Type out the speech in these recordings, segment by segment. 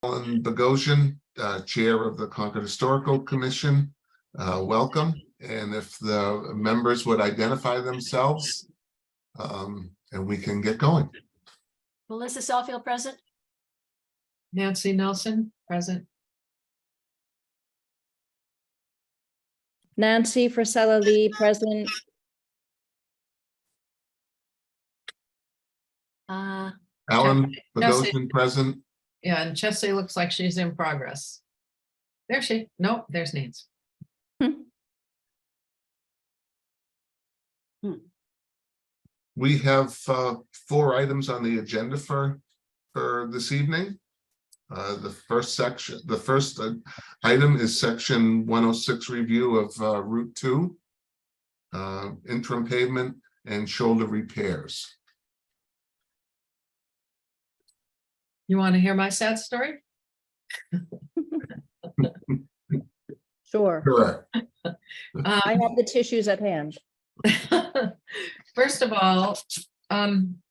Alan Bogosian, Chair of the Concord Historical Commission. Welcome. And if the members would identify themselves, and we can get going. Melissa Sawfield, present. Nancy Nelson, present. Nancy Frisella Lee, present. Alan Chelsea. Bogosian, present. Yeah, and Chelsea looks like she's in progress. There she, nope, there's Nancy. We have 4 items on the agenda for this evening. The first item is section 106 review of Route 2, interim pavement and shoulder repairs. You want to hear my sad story? Sure. Correct. I have the tissues at hand. First of all,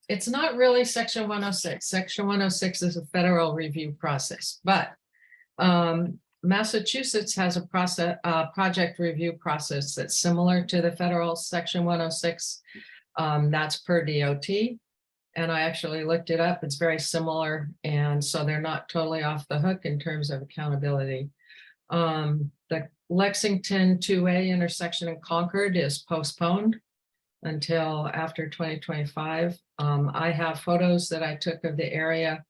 it's not really section 106. Section 106 is a federal review process, but Massachusetts has a project review process that's similar to the federal section 106. That's per DOT. And I actually looked it up. It's very similar. And so they're not totally off the hook in terms of accountability. The Lexington 2A intersection in Concord is postponed until after 2025. I have photos that I took of the area,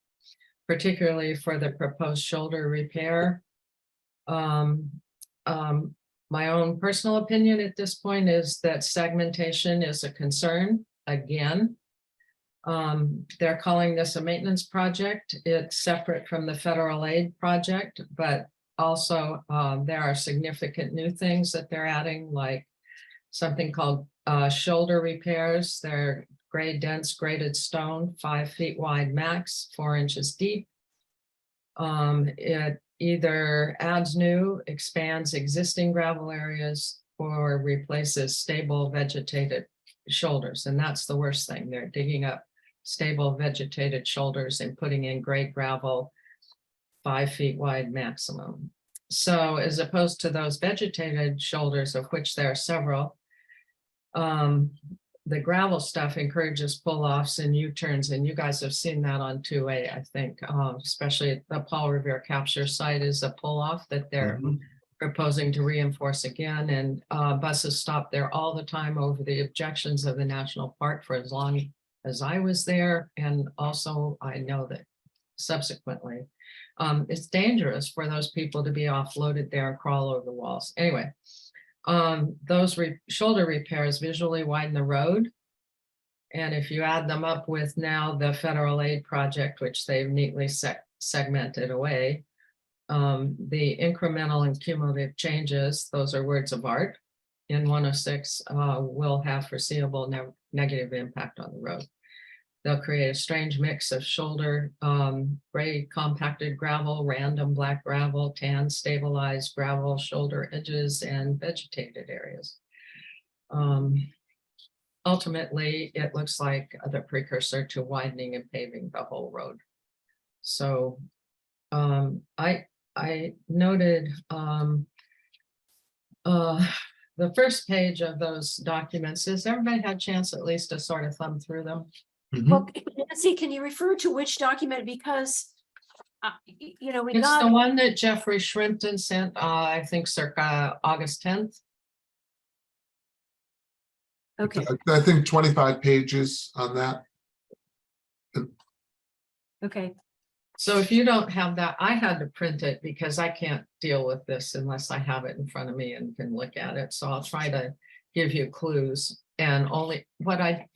particularly for the proposed shoulder repair. My own personal opinion at this point is that segmentation is a concern again. They're calling this a maintenance project. It's separate from the federal aid project, but also there are significant new things that they're adding, like something called shoulder repairs. They're grade dense graded stone, 5 feet wide max, 4 inches deep. It either adds new, expands existing gravel areas, or replaces stable vegetated shoulders. And that's the worst thing. They're digging up stable vegetated shoulders and putting in grade gravel, 5 feet wide maximum. So as opposed to those vegetated shoulders, of which there are several, the gravel stuff encourages pull-offs and U-turns, and you guys have seen that on 2A, I think, especially the Paul Revere capture site is a pull-off that they're proposing to reinforce again, and buses stop there all the time over the objections of the national park for as long as I was there, and also I know that subsequently. It's dangerous for those people to be offloaded there and crawl over the walls. Anyway, those shoulder repairs visually widen the road. And if you add them up with now the federal aid project, which they've neatly segmented away, the incremental and cumulative changes, those are words of art, in 106 will have foreseeable negative impact on the road. They'll create a strange mix of shoulder, gray compacted gravel, random black gravel, tan stabilized gravel, shoulder edges, and vegetated areas. Ultimately, it looks like the precursor to widening and paving the whole road. So I noted the first page of those documents. Has everybody had a chance at least to sort of thumb through them? Well, Nancy, can you refer to which document? Because, you know, we It's got the one that Jeffrey Shrimpton sent, I think circa August 10th. okay, I think 25 pages on that. okay. So if you don't have that, I had to print it because I can't deal with this unless I have it in front of me and can look at it. So I'll try to give you clues, and only what I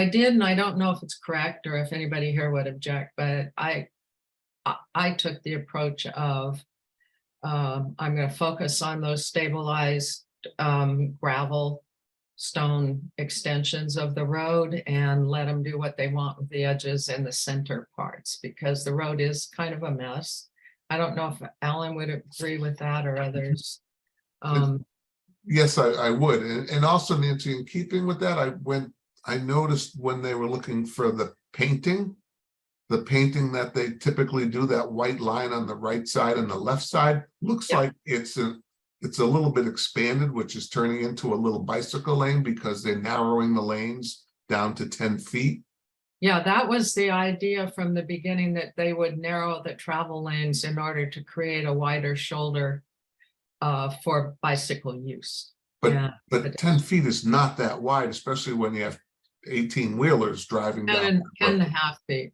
did, and I don't know if it's correct or if anybody here would object, but I took the approach of I'm going to focus on those stabilized gravel stone extensions of the road and let them do what they want with the edges and the center parts, because the road is kind of a mess. I don't know if Alan would agree with that or others. Yes, I would. And also, Nancy, in keeping with that, I noticed when they were looking for the painting, the painting that they typically do, that white line on the right side and the left side, looks Yeah. like it's a little bit expanded, which is turning into a little bicycle lane because they're narrowing the lanes down to 10 feet. Yeah, that was the idea from the beginning, that they would narrow the travel lanes in order to create a wider shoulder for bicycle use. But Yeah, but 10 feet is not that wide, especially when you have 18 wheelers driving down. 10 and a half feet.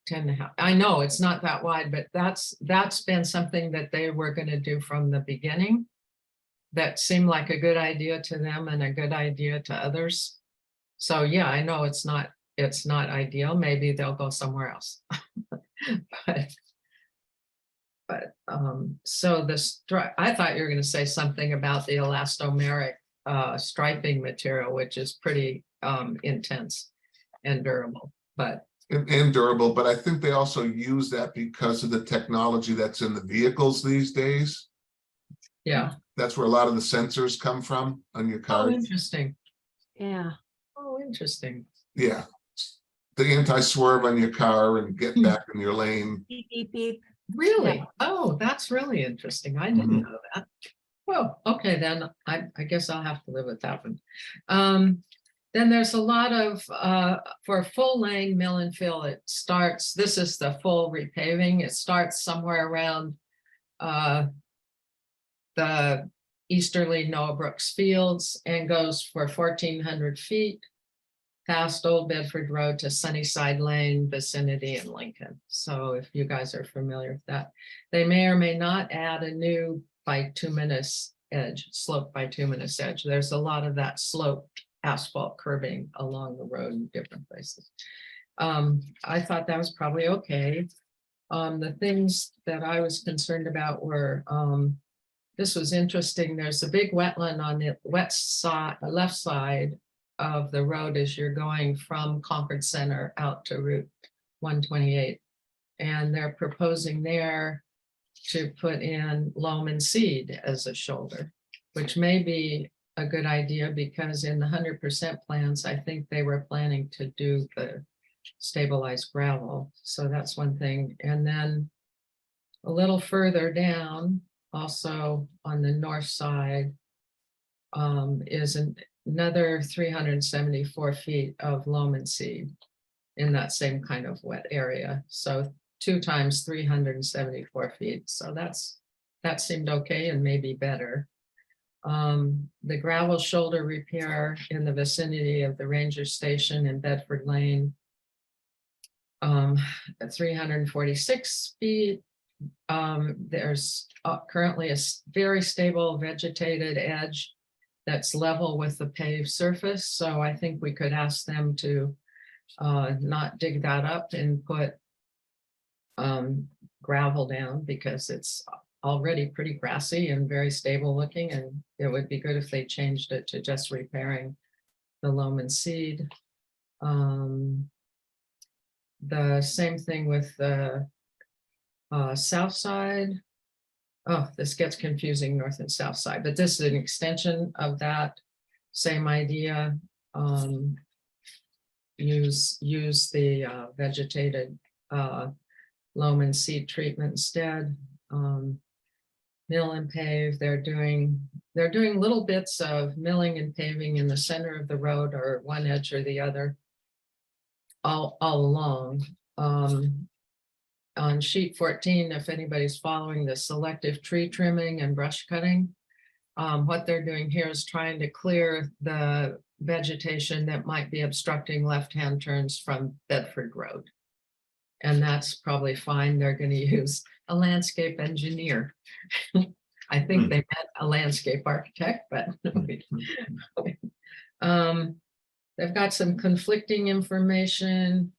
10 and a half. I know it's not that wide, but that's been something that they were going to do from the beginning. That seemed like a good idea to them and a good idea to others. So yeah, I know it's not ideal. Maybe they'll go somewhere else. But so I thought you were going to say something about the elastomeric striping material, which is pretty intense and durable, but And durable, but I think they also use that because of the technology that's in the vehicles these days. yeah. That's where a lot of the sensors come from on your Oh, car. interesting. Yeah. Oh, interesting. Yeah. The anti-swerve on your car and get back in your lane. Beep, beep, beep. Really? Oh, that's really interesting. I didn't know that. Well, okay, then I guess I'll have to live with that one. Then there's a lot of for full lane mill and fill, it starts, this is the full repaving. It starts somewhere around the easterly Noah Brooks Fields and goes for 1,400 feet past Old Bedford Road to Sunnyside Lane vicinity in Lincoln. So if you guys are familiar with that, they may or may not add a new bituminous edge, slope bituminous edge. There's a lot of that sloped asphalt curbing along the road in different places. I thought that was probably okay. The things that I was concerned about were, this was interesting. There's a big wetland on the left side of the road as you're going from Concord Center out to Route 128. And they're proposing there to put in loam and seed as a shoulder, which may be a good idea because in the 100% plans, I think they were planning to do the stabilized gravel. So that's one thing. And then a little further down, also on the north side, is another 374 feet of loam and seed in that same kind of wet area. So 2 times 374 feet. So that seemed okay and maybe better. The gravel shoulder repair in the vicinity of the ranger station in Bedford Lane, at 346 feet. There's currently a very stable vegetated edge that's level with the paved surface. So I think we could ask them to not dig that up and put gravel down because it's already pretty grassy and very stable looking. And it would be good if they changed it to just repairing the loam and seed. The same thing with the south side. Oh, this gets confusing, north and south side, but this is an extension of that same idea. Use the vegetated loam and seed treatment instead. Mill and pave. They're doing little bits of milling and paving in the center of the road or one edge or the other all along. On sheet 14, if anybody's following the selective tree trimming and brush cutting, what they're doing here is trying to clear the vegetation that might be obstructing left-hand turns from Bedford Road. And that's probably fine. They're going to use a landscape engineer. I think they meant a landscape architect, but they've got some conflicting information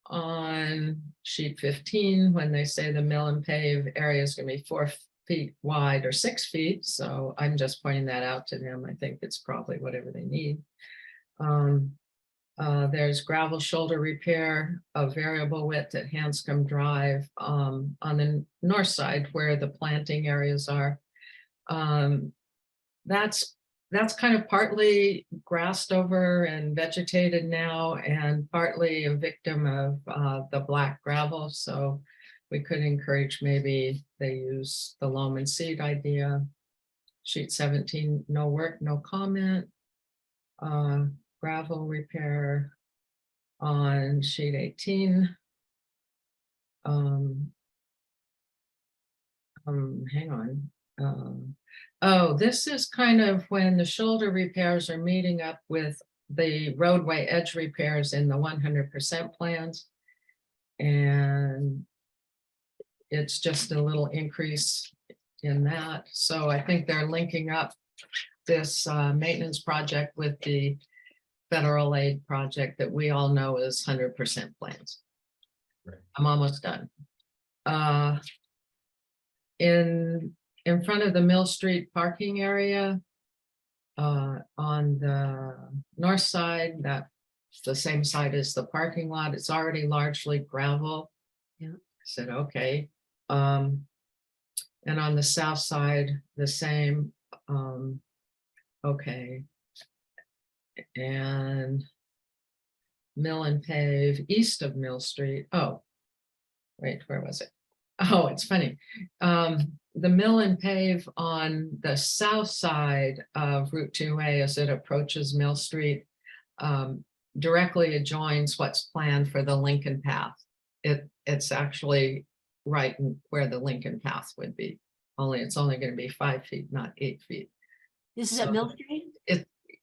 on sheet 15 when they say the mill and pave area is going to be 4 feet wide or 6 feet. So I'm just pointing that out to them. I think it's probably whatever they need. There's gravel shoulder repair of variable width at Hanscom Drive on the north side where the planting areas are. That's that's kind of partly grassed over and vegetated now and partly a victim of the black gravel. So we could encourage maybe they use the loam and seed idea. Sheet 17, no work, no comment. Gravel repair on sheet 18. Hang on. Oh, this is kind of when the shoulder repairs are meeting up with the roadway edge repairs in the 100% plans. And it's just a little increase in that. So I think they're linking up this maintenance project with the federal aid project that we all know is 100% plans. Right. I'm almost done. In front of the Mill Street parking area, on the north side, that's the same side as the parking lot. It's already largely gravel. Yeah. I said, okay. And on the south side, the same. Okay. And mill and pave east of Mill Street. Oh, wait, where was it? Oh, it's funny. The mill and pave on the south side of Route 2A as it approaches Mill Street directly adjoins what's planned for the Lincoln Path. It's actually right where the Lincoln Path would be. Only it's only going to be 5 feet, not 8 feet. This is at Mill Street?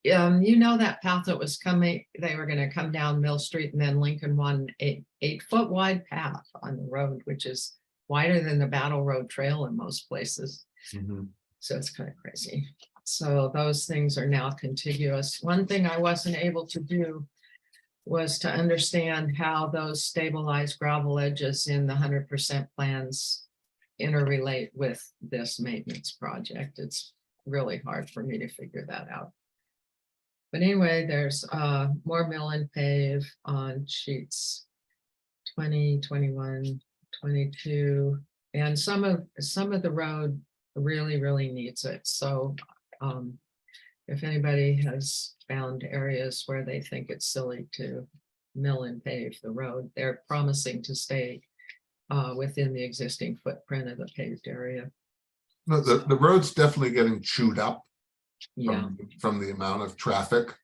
You know that path that was coming, they were going to come down Mill Street and then Lincoln won 8-foot wide path on the road, which is wider than the Battle Road Trail in most places. Mhm. So it's kind of crazy. So those things are now contiguous. One thing I wasn't able to do was to understand how those stabilized gravel edges in the 100% plans interrelate with this maintenance project. It's really hard for me to figure that out. But anyway, there's more mill and pave on sheets 20, 21, 22, and some of the road really needs it. So if anybody has found areas where they think it's silly to mill and pave the road, they're promising to stay within the existing footprint of the paved area. No, the road's definitely getting chewed up Yeah, from the amount of traffic.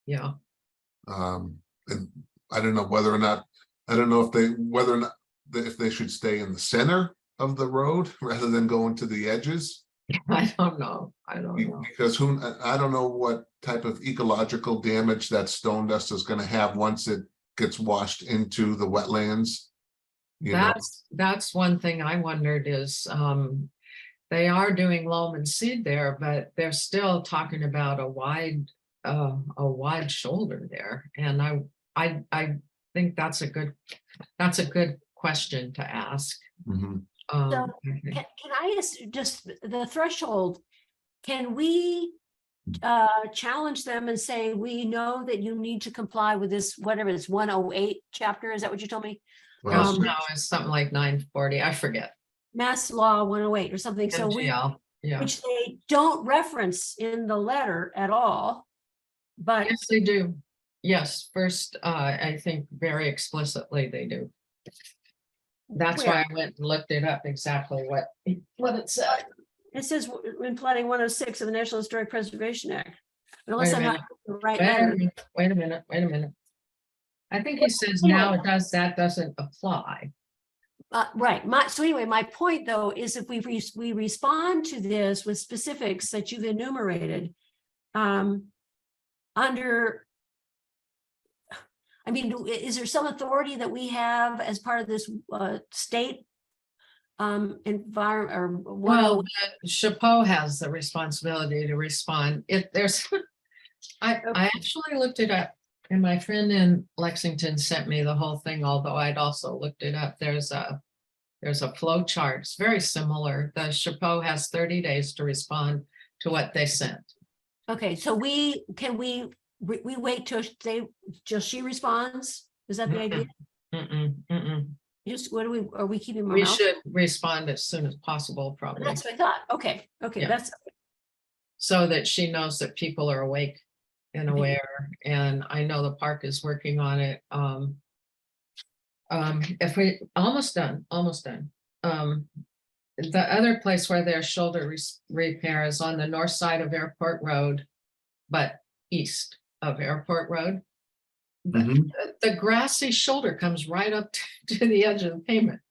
yeah. And I don't know whether or not, if they should stay in the center of the road rather than going to the edges. I don't know. I don't know. Because I don't know what type of ecological damage that stone dust is going to have once it gets washed into the wetlands. You know? That's one thing I wondered is they are doing loam and seed there, but they're still talking about a wide shoulder there. And I think that's a good question to ask. Mhm. So, Okay. Can I ask just the threshold? Can we challenge them and say, we know that you need to comply with this, whatever it's 108 chapter, is that what you told me? Well, No, it's something like 940, I forget. Mass Law 108 or something, so MGL, yeah. which they don't reference in the letter at all. But Yes, they do. Yes, first, I think very explicitly they do. That's Where? why I went and looked it up exactly what it said. it says in planning 106 of the National Historic Preservation Act. But Wait unless a I'm not minute. the right Wait a letter. minute. I think he says now that doesn't apply. Right. So anyway, my point though is if we respond to this with specifics that you've enumerated, is there some authority that we have as part of this state environment or Well, Chapeau has the responsibility to respond. I actually looked it up, and my friend in Lexington sent me the whole thing, although I'd also looked it up. There's a flow chart. It's very similar. The Chapeau has 30 days to respond to what they sent. Okay, so we wait till she responds? Is that the idea? Just are we keeping our We mouth? should respond as soon as possible, probably. That's what I thought. Okay, Yeah. that's so that she knows that people are awake and aware, and I know the park is working on it. If we, almost done. The other place where there's shoulder repair is on the north side of Airport Road, but east of Airport Road. Mhm, The grassy shoulder comes right up to the edge of the pavement.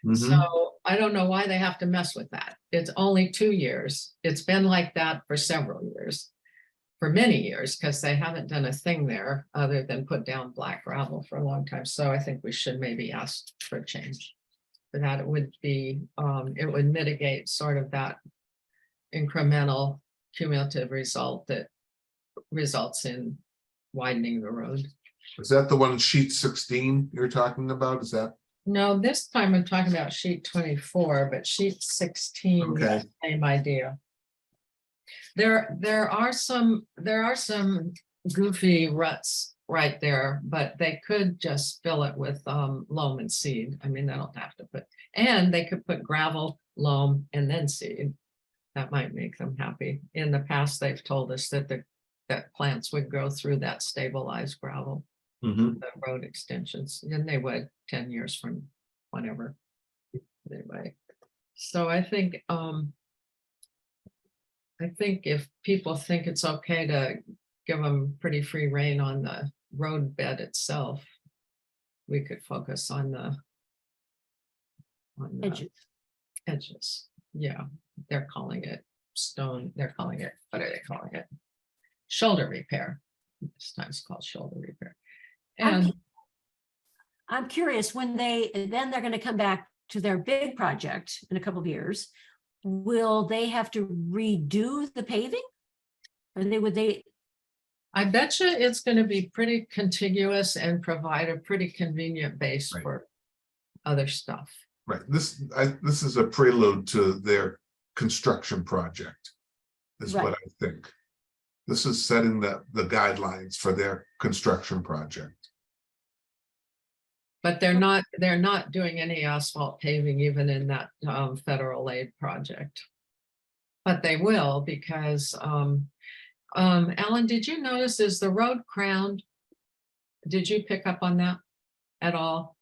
mhm. So I don't know why they have to mess with that. It's only 2 years. It's been like that for several years, for many years, because they haven't done a thing there other than put down black gravel for a long time. So I think we should maybe ask for a change. For that, it would be, it would mitigate sort of that incremental cumulative result that results in widening the road. Is that the one sheet 16 you're talking about? Is that? No, this time I'm talking about sheet 24, but sheet 16, Okay. same idea. There are some goofy ruts right there, but they could just fill it with loam and seed. I mean, they don't have to put, and they could put gravel, loam, and then seed. That might make them happy. In the past, they've told us that that plants would grow through that stabilized gravel, Mhm. the road extensions, and they would 10 years from whenever. Anyway, so I think if people think it's okay to give them pretty free rein on the road bed itself, we could focus on the Edges. edges. Yeah, they're calling it stone. They're calling it, what are they calling it? Shoulder repair. This time it's called shoulder repair. And I'm curious, when they're going to come back to their big project in a couple of years, will they have to redo the paving? Or would they? I bet you it's going to be pretty contiguous and provide a pretty convenient base Right. for other stuff. Right. This is a prelude to their construction project, is what I think. This is setting the guidelines for their construction project. But they're not doing any asphalt paving even in that federal aid project. But they will, because Alan, did you notice, is the road crowned? Did you pick up on that at all?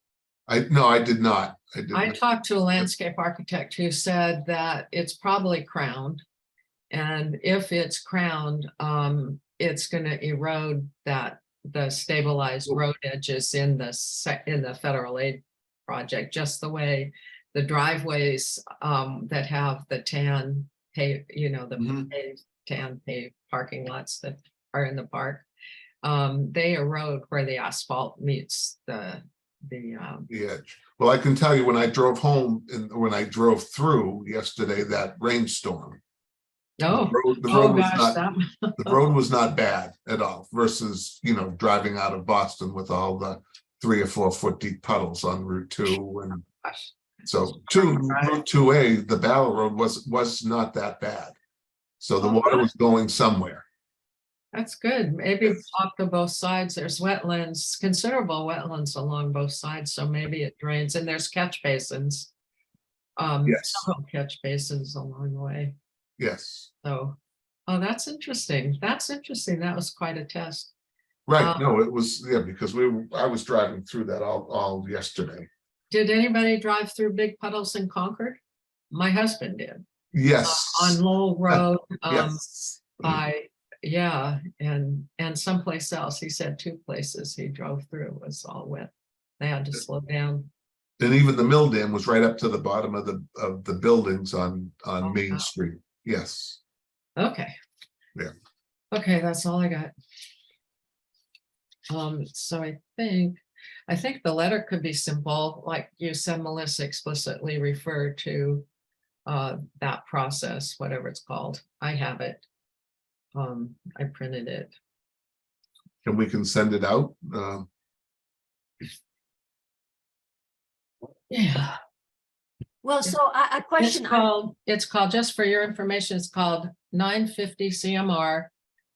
No, I did not. I talked to a landscape architect who said that it's probably crowned. And if it's crowned, it's going to erode the stabilized road edges in the federal aid project, just the way the driveways that have the tan pave, Mhm. tan paved parking lots that are in the park, they erode where the asphalt meets the edge. Well, I can tell you, when I drove home and when I drove through yesterday, that rainstorm, the road was not bad at all, versus driving out of Boston with all the 3 or 4 foot deep puddles on Route 2. And so Route 2A, the Battle Road was not that bad. So the water was going somewhere. That's good. Maybe off to both sides. There's wetlands, considerable wetlands along both sides, so maybe it drains, and there's catch basins. Yes. Several catch basins along the way. Yes. So, oh, that's interesting. That's interesting. That was quite a test. Right. No, it was, because I was driving through that all yesterday. Did anybody drive through big puddles in Concord? My husband did. Yes. On Lowell Road. Yes. And someplace else. He said 2 places he drove through was all wet. They had to slow down. And even the mill dam was right up to the bottom of the buildings on Main Street. Yes. Okay. Yeah. Okay, that's all I got. So I think the letter could be simple, like you said, Melissa, explicitly refer to that process, whatever it's called. I have it. I printed it. And we can send it out. Yeah. Well, so a question. It's called, just for your information, it's called 950 CMR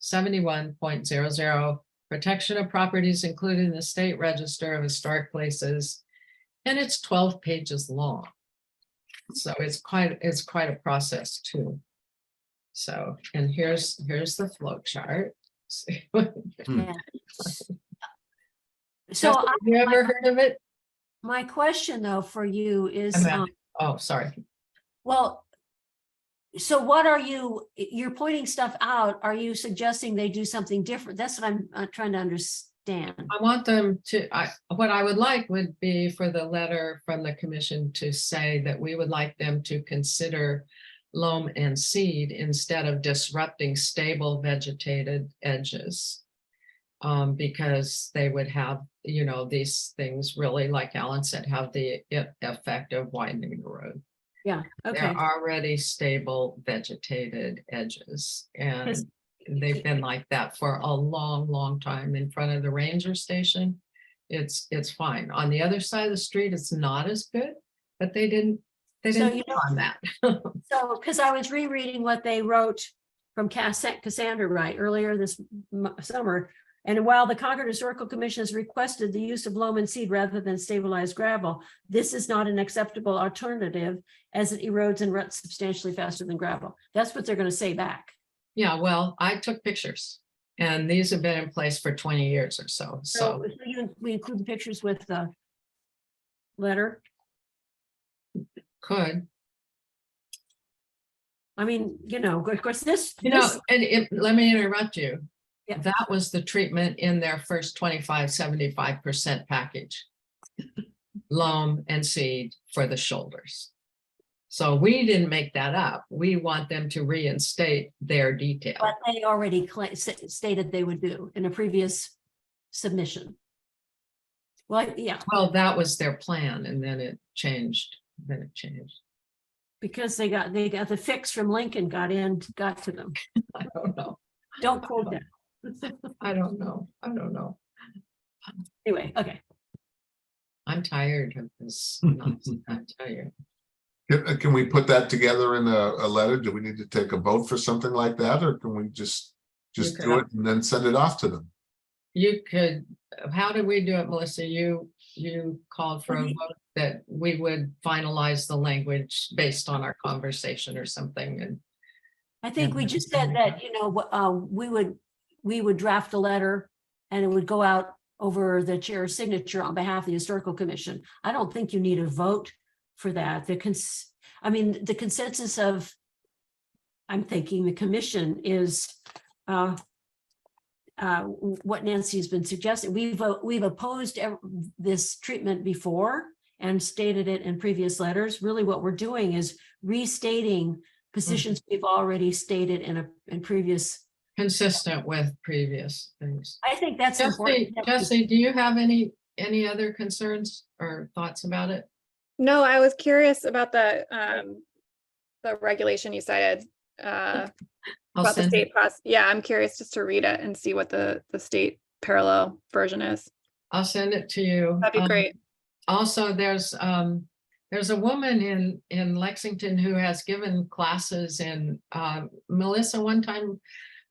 71.00, protection of properties included in the State Register of Historic Places. And it's 12 pages long. So it's quite a process too. So, and here's the flow chart. See? Yeah. So Have you ever heard of it? my question though for you is, Amanda. Oh, sorry. well, so what are you're pointing stuff out. Are you suggesting they do something different? That's what I'm trying to understand. I want them to, what I would like would be for the letter from the commission to say that we would like them to consider loam and seed instead of disrupting stable vegetated edges. Because they would have, you know, these things really, like Alan said, have the effect of widening the road. Yeah, okay. They're already stable vegetated edges, and Yes. they've been like that for a long time in front of the ranger station. It's fine. On the other side of the street, it's not as good, but they didn't So, you know, on that. So, because I was rereading what they wrote from Cassandra Wright earlier this summer. And while the Concord Historical Commission has requested the use of loam and seed rather than stabilized gravel, this is not an acceptable alternative as it erodes and ruts substantially faster than gravel. That's what they're going to say back. Yeah, well, I took pictures and these have been in place for 20 years or so. So We include the pictures with the letter. could, I mean, you know, of course, this, and let me interrupt you. Yeah. That was the treatment in their first 75% package. Loam and seed for the shoulders. So we didn't make that up. We want them to reinstate their detail. what they already stated they would do in a previous submission. Well, yeah, Well, that was their plan and then it changed. because they got the fix from Lincoln got to them. I don't know. Don't quote that. I don't know. Anyway, okay. I'm tired of this nonsense, I tell you. Can we put that together in a letter? Do we need to take a vote for something like that, or can we just You do could- it and then send it off to them? You could, how did we do it, Melissa? You called for a We- vote that we would finalize the language based on our conversation or something, and I think we just said that, you know, we would draft a letter and it would go out over the chair's signature on behalf of the Historical Commission. I don't think you need a vote for that. The consensus of, I'm thinking the commission is what Nancy's been suggesting. We've opposed this treatment before and stated it in previous letters. Really what we're doing is restating positions we've already stated in previous. consistent with previous things. I think that's Jesse, important. Jesse, do you have any other concerns or thoughts about it? No, I was curious about the regulation you cited. I'll About the send state it, process. Yeah, I'm curious just to read it and see what the state parallel version is. I'll send it to you. That'd be great. Also, there's a woman in Lexington who has given classes in Melissa, one time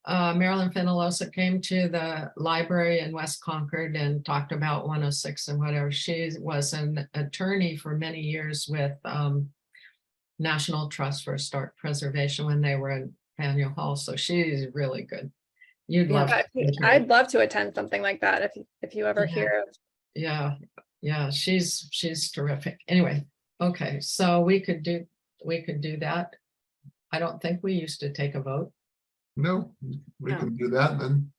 Marilyn Fenolosa came to the library in West Concord and talked about 106 and whatever. She was an attorney for many years with National Trust for Historic Preservation when they were in Faneuil Hall. So she's really good. You'd Yeah, love to. I'd love to attend something like that if you ever Yeah. hear of. Yeah, she's terrific. Anyway, okay, so we could do that. I don't think we used to take a vote. No, we No. can do that and then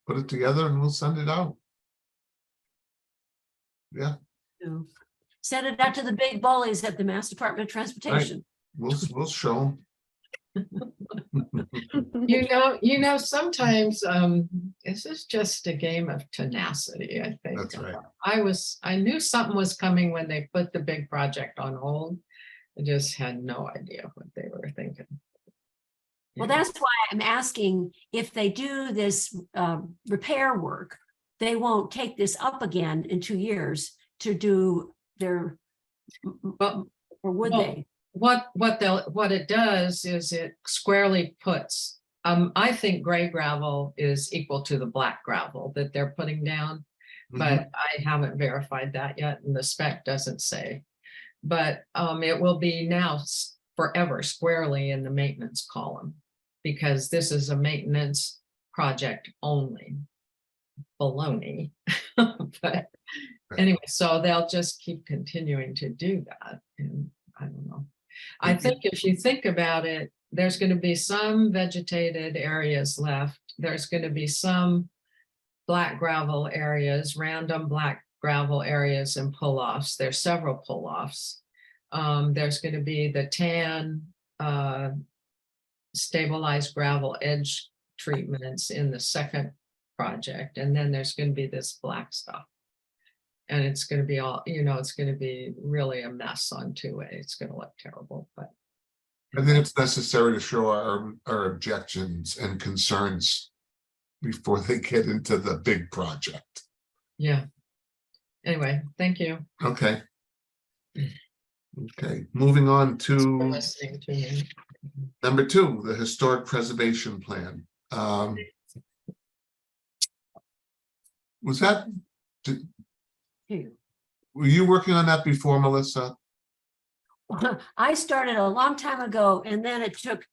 put it together and we'll send it out. Yeah, to send it out to the big bullies at the Mass Department of Transportation. we'll show You know, sometimes this is just a game of tenacity, I think. That's right. I knew something was coming when they put the big project on hold. I just had no idea what they were thinking. Well, Yeah. that's why I'm asking if they do this repair work, they won't take this up again in 2 years to do their, Well, or would well, they? what it does is it squarely puts, I think gray gravel is equal to the black gravel that they're putting down. But I haven't verified that yet, and the spec doesn't say. But it will be now forever squarely in the maintenance column. because this is a maintenance project only. Baloney. But anyway, so they'll just keep continuing to do that. And I don't know. I think if you think about it, there's going to be some vegetated areas left. There's going to be some black gravel areas, random black gravel areas and pull-offs. There's several pull-offs. There's going to be the tan stabilized gravel edge treatments in the second project. And then there's going to be this black stuff. And it's going to be all, it's going to be really a mess on 2A. It's going to look terrible, but. I think it's necessary to show our objections and concerns before they get into the big project. Yeah. Anyway, thank you Okay. Okay, moving on for to listening to me. number 2, the historic preservation plan. Was that, were you working on that before, Melissa? I started a long time ago, and then it took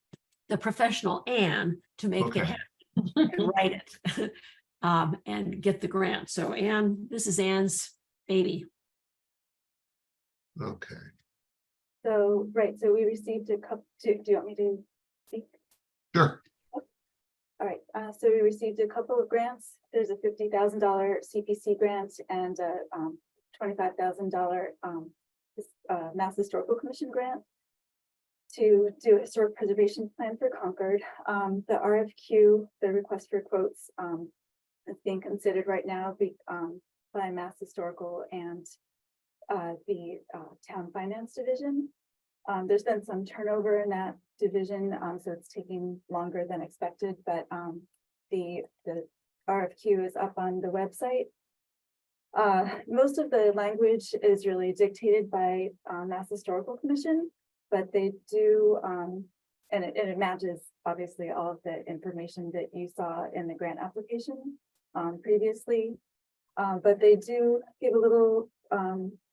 the professional Anne to make it Okay. happen and write it and get the grant. So Anne, this is Anne's baby. Okay. So, right, so we received a couple, do you want me to speak? Sure. All right, so we received a couple of grants. There's a $50,000 CPC grant and a $25,000 Mass Historical Commission grant to do a historic preservation plan for Concord. The RFQ, the request for quotes, is being considered right now by Mass Historical and the Town Finance Division. There's been some turnover in that division, so it's taking longer than expected, but the RFQ is up on the website. Most of the language is really dictated by Mass Historical Commission, but they do, and it matches obviously all of the information that you saw in the grant application previously, but they do give a little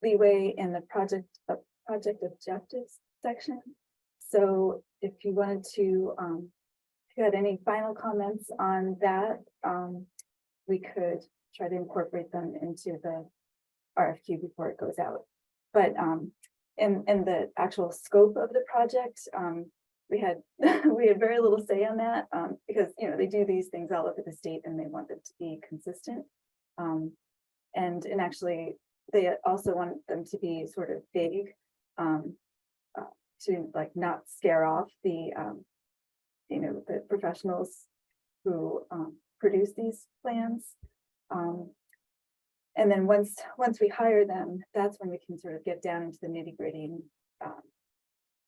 leeway in the project objectives section. So if you wanted to, if you had any final comments on that, we could try to incorporate them into the RFQ before it goes out. But in the actual scope of the project, we had very little say on that because they do these things all over the state and they want them to be consistent. And actually, they also want them to be sort of vague to like not scare off the the professionals who produce these plans. And then once we hire them, that's when we can sort of get down into the nitty-gritty and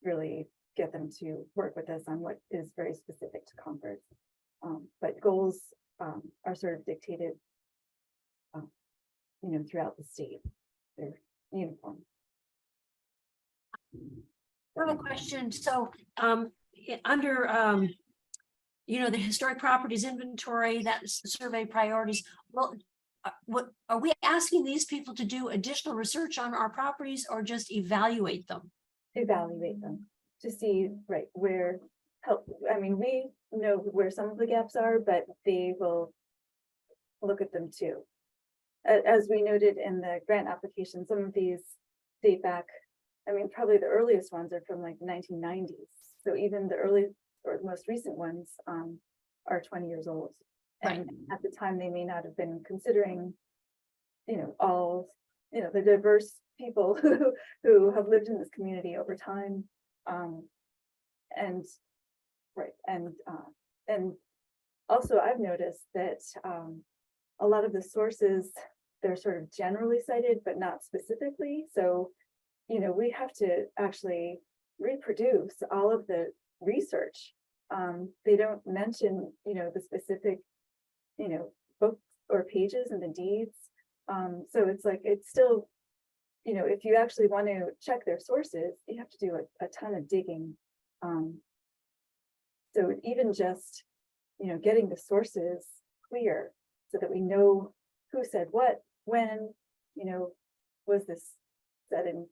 really get them to work with us on what is very specific to Concord. But goals are sort of dictated throughout the state. They're uniform. I have a question. So under the historic properties inventory, that's the survey priorities. Well, what are we asking these people to do additional research on our properties or just evaluate them? Evaluate them to see where help. I mean, we know where some of the gaps are, but they will look at them too. As we noted in the grant application, some of these date back. I mean, probably the earliest ones are from like the 1990s. So even the early or the most recent ones are 20 years old. And at the time, they may not have been considering, all, the diverse people who have lived in this community over time. And also I've noticed that a lot of the sources, they're sort of generally cited, but not specifically. So, we have to actually reproduce all of the research. They don't mention, the specific, books or pages in the deeds. So it's like, it's still, if you actually want to check their sources, you have to do a ton of digging. So even just, getting the sources clear so that we know who said what, when, was this said in,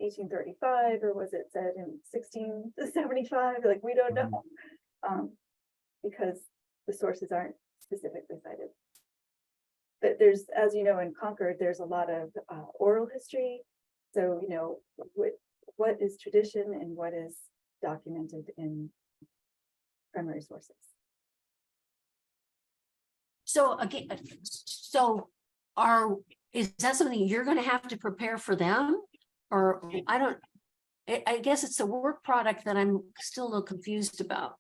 1835 or was it said in 1675? Like, we don't know. because the sources aren't specifically cited. But there's, as you know, in Concord, there's a lot of oral history. So, you know, what is tradition and what is documented in primary sources. So again, is that something you're gonna have to prepare for them? Or I guess it's a work product that I'm still a little confused about.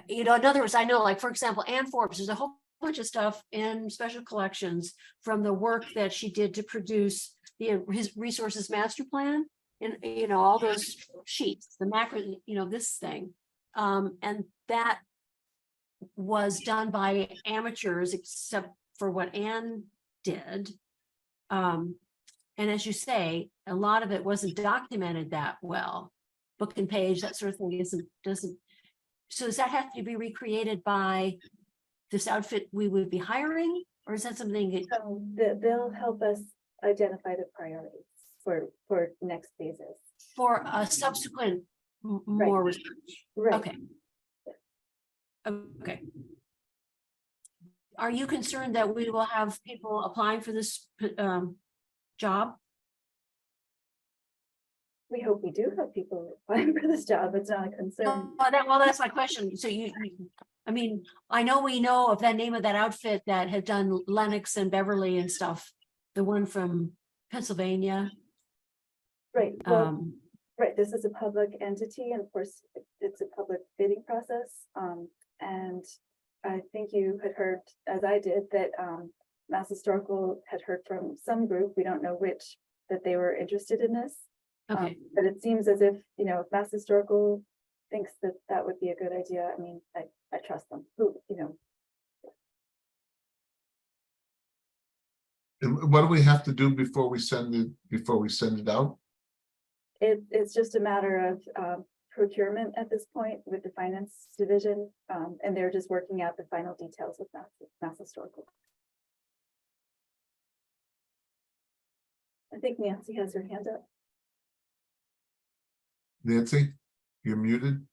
You know, in other words, I know, like, for example, Ann Forbes, there's a whole bunch of stuff in special collections from the work that she did to produce his resources master plan. And, you know, all those sheets, the macro, you know, this thing. And that was done by amateurs, except for what Ann did. And as you say, a lot of it wasn't documented that well. Book and page, that sort of thing doesn't. So does that have to be recreated by this outfit we would be hiring? Or is that something that, So they'll help us identify the priorities for next phases. for a subsequent more research? Right. Okay. Okay. Are you concerned that we will have people applying for this job? We hope we do have people applying for this job. It's not a concern. Well, that's my question. So I mean, I know we know of that name of that outfit that had done Lennox and Beverly and stuff, the one from Pennsylvania. Right. Well, right. This is a public entity, and of course, it's a public bidding process. And I think you had heard, as I did, that Mass Historical had heard from some group, we don't know which, that they were interested in this. Okay. But it seems as if, you know, if Mass Historical thinks that that would be a good idea, I mean, I trust them. Who, you know. And what do we have to do before we send it out? It's just a matter of procurement at this point with the finance division, and they're just working out the final details with Mass Historical. I think Nancy has her hand up. Nancy, you're muted.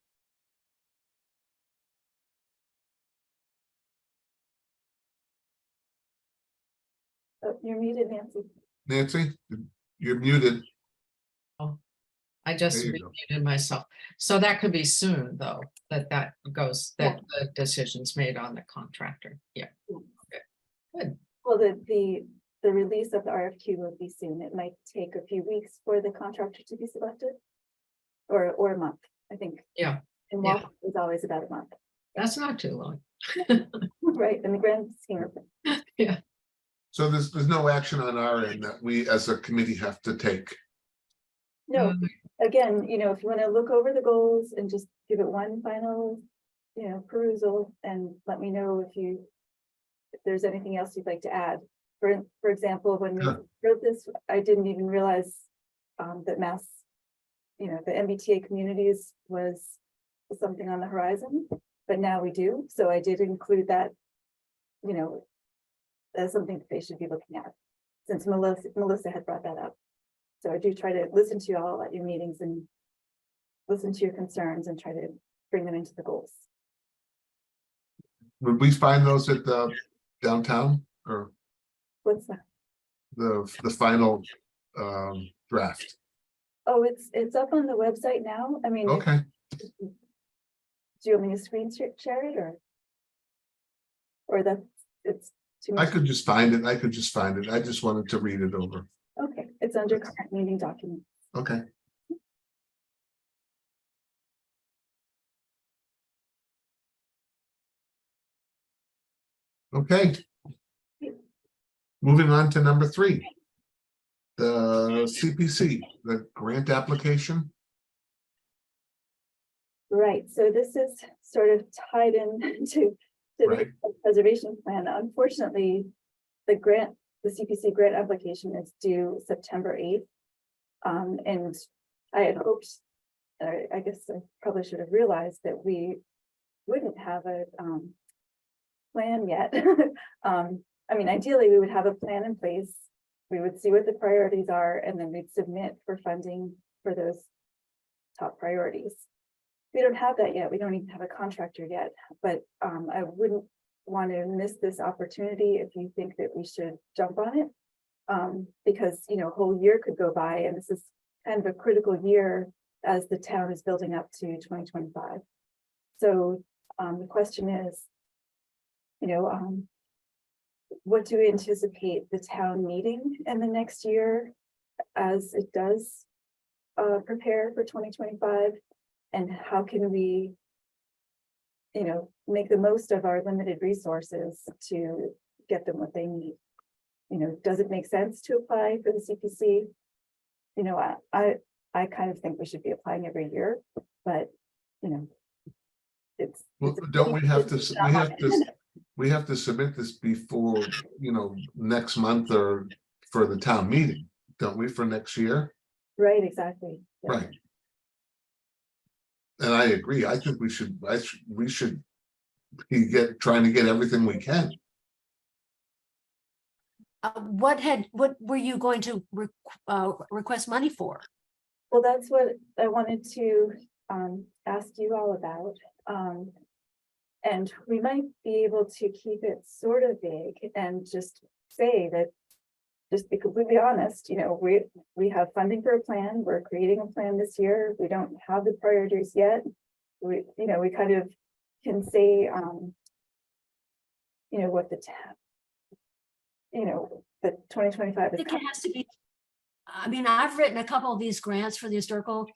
Oh, you're muted, Nancy. Nancy, you're muted. I just There you go. remuted myself. So that could be soon, though, that goes, that the decision's made on the contractor. Yeah. Okay. Good. Well, the release of the RFQ will be soon. It might take a few weeks for the contractor to be selected. Or a month, I think. Yeah. And Yeah. Walk is always about a month. That's not too long. Right, in the grand scheme of things. Yeah. So there's no action on our end that we as a committee have to take. No, again, you know, if you want to look over the goals and just give it one final, you know, perusal, and let me know if there's anything else you'd like to add. For example, when we Sure. wrote this, I didn't even realize that Mass, you know, the MBTA communities was something on the horizon, but now we do. So I did include that, you know, as something that they should be looking at, since Melissa had brought that up. So I do try to listen to you all at your meetings and listen to your concerns and try to bring them into the goals. Would we find those at the downtown or What's that? the final draft? Oh, it's up on the website now. I mean, Okay, do you want me to screen share it or that it's too I much? could just find it. I just wanted to read it over. Okay, it's under current meeting document. Okay. Okay. Moving on to number 3. The CPC, the grant application. Right, so this is sort of tied in to Right. the preservation plan. Unfortunately, the CPC grant application is due September 8th. And I had hoped, I guess I probably should have realized that we wouldn't have a plan yet. I mean, ideally, we would have a plan in place. We would see what the priorities are, and then we'd submit for funding for those top priorities. we don't have that yet. We don't even have a contractor yet, but I wouldn't want to miss this opportunity if you think that we should jump on it. Because, you know, a whole year could go by, and this is kind of a critical year as the town is building up to 2025. So the question is, you know, what do we anticipate the town meeting in the next year as it does prepare for 2025? And how can we, you know, make the most of our limited resources to get them what they need? You know, does it make sense to apply for the CPC? You know, I kind of think we should be applying every year, but, you know, Well, don't we have to, we have to submit this before, you know, next month or for the town meeting, don't we, for next year? Right, exactly. Yeah. Right. And I agree. I think we should be trying to get everything we can. What were you going to request money for? Well, that's what I wanted to ask you all about. And we might be able to keep it sort of vague and just say that, just be completely honest, you know, we have funding for a plan. We're creating a plan this year. We don't have the priorities yet. We, you know, we kind of can say, you know, what the you know, the 2025 I is. think it has to be, I mean, I've written a couple of these grants for the historical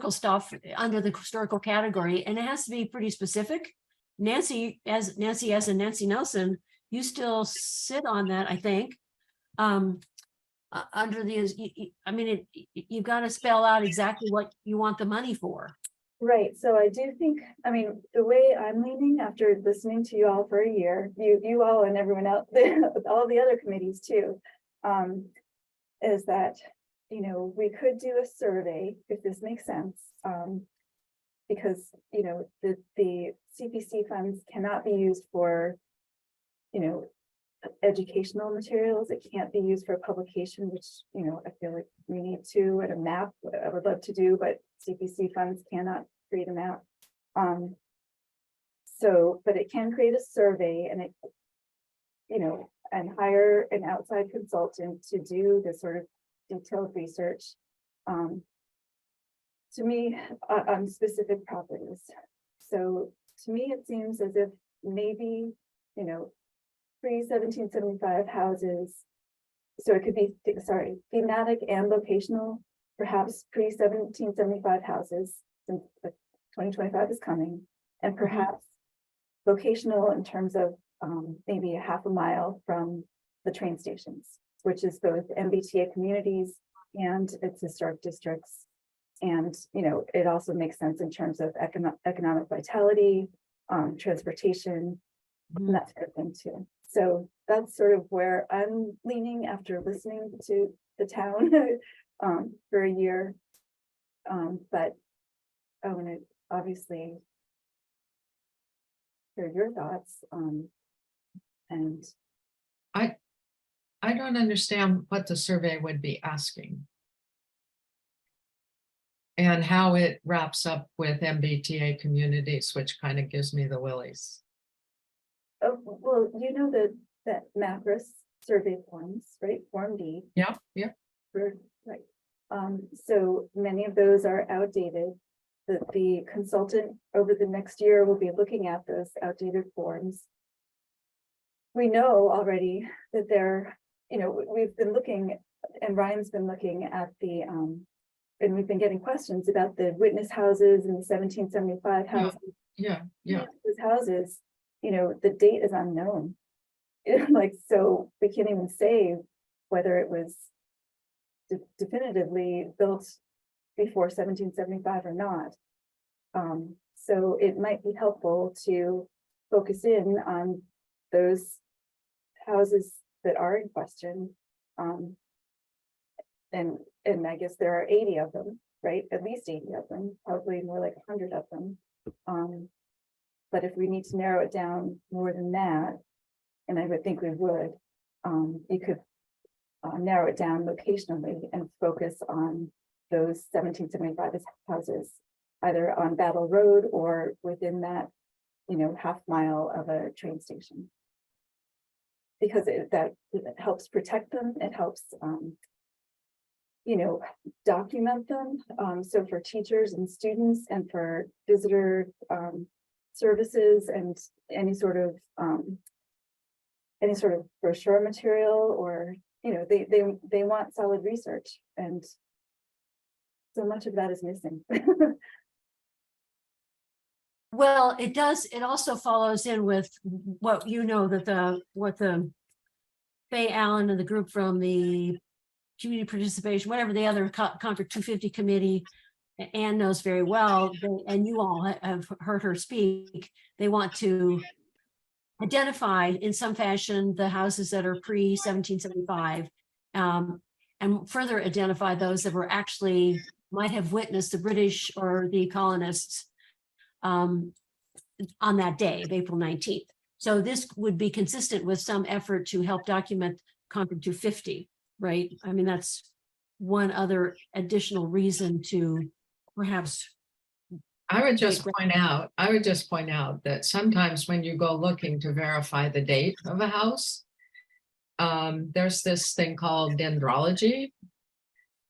stuff under the historical category, and it has to be pretty specific. Nancy S. and Nancy Nelson, you still sit on that, I think. Under the, I mean, you've got to spell out exactly what you want the money for. Right, so I do think, I mean, the way I'm leaning after listening to you all for a year, you all and everyone else, all the other committees too, is that, you know, we could do a survey if this makes sense. Because, you know, the CPC funds cannot be used for, you know, educational materials. It can't be used for publication, which, you know, I feel like we need to, and a map I would love to do, but CPC funds cannot create a map. So, but it can create a survey, and it, you know, and hire an outside consultant to do this sort of detailed research. To me, on specific properties. So to me, it seems as if maybe, you know, pre-1775 houses, so it could be, sorry, thematic and locational, perhaps pre-1775 houses, since 2025 is coming, and perhaps locational in terms of maybe a half a mile from the train stations, which is both MBTA communities and its historic districts. And, you know, it also makes sense in terms of economic vitality, transportation, and that type of thing too. So that's sort of where I'm leaning after listening to the town for a year. But I want to obviously hear your thoughts. And I don't understand what the survey would be asking. And how it wraps up with MBTA communities, which kind of gives me the willies. oh, well, you know that MAPRS survey forms, right? Form D. Yeah. Right. So many of those are outdated. The consultant over the next year will be looking at those outdated forms. We know already that they're, you know, we've been looking, and Ryan's been looking at the, and we've been getting questions about the witness houses and the 1775 houses. Yeah. Those houses, you know, the date is unknown. Like, so we can't even say whether it was definitively built before 1775 or not. So it might be helpful to focus in on those houses that are in question. And I guess there are 80 of them, right? At least 80 of them, probably more like 100 of them. But if we need to narrow it down more than that, and I would think we would, you could narrow it down locationally and focus on those 1775 houses either on Battle Road or within that, half mile of a train station. Because it helps protect them, it helps, document them. So for teachers and students and for visitor services and any sort of brochure material, or, they want solid research, and so much of that is missing. Well, it does, it also follows in with what what the Faye Allen and the group from the community participation, whatever the other Concord 250 committee, Ann knows very well, and you all have heard her speak. They want to identify in some fashion the houses that are pre-1775, and further identify those that were actually might have witnessed the British or the colonists on that day of April 19th. So this would be consistent with some effort to help document Concord 250, right? I mean, that's one other additional reason to perhaps. I would just point out that sometimes when you go looking to verify the date of a house, there's this thing called dendrology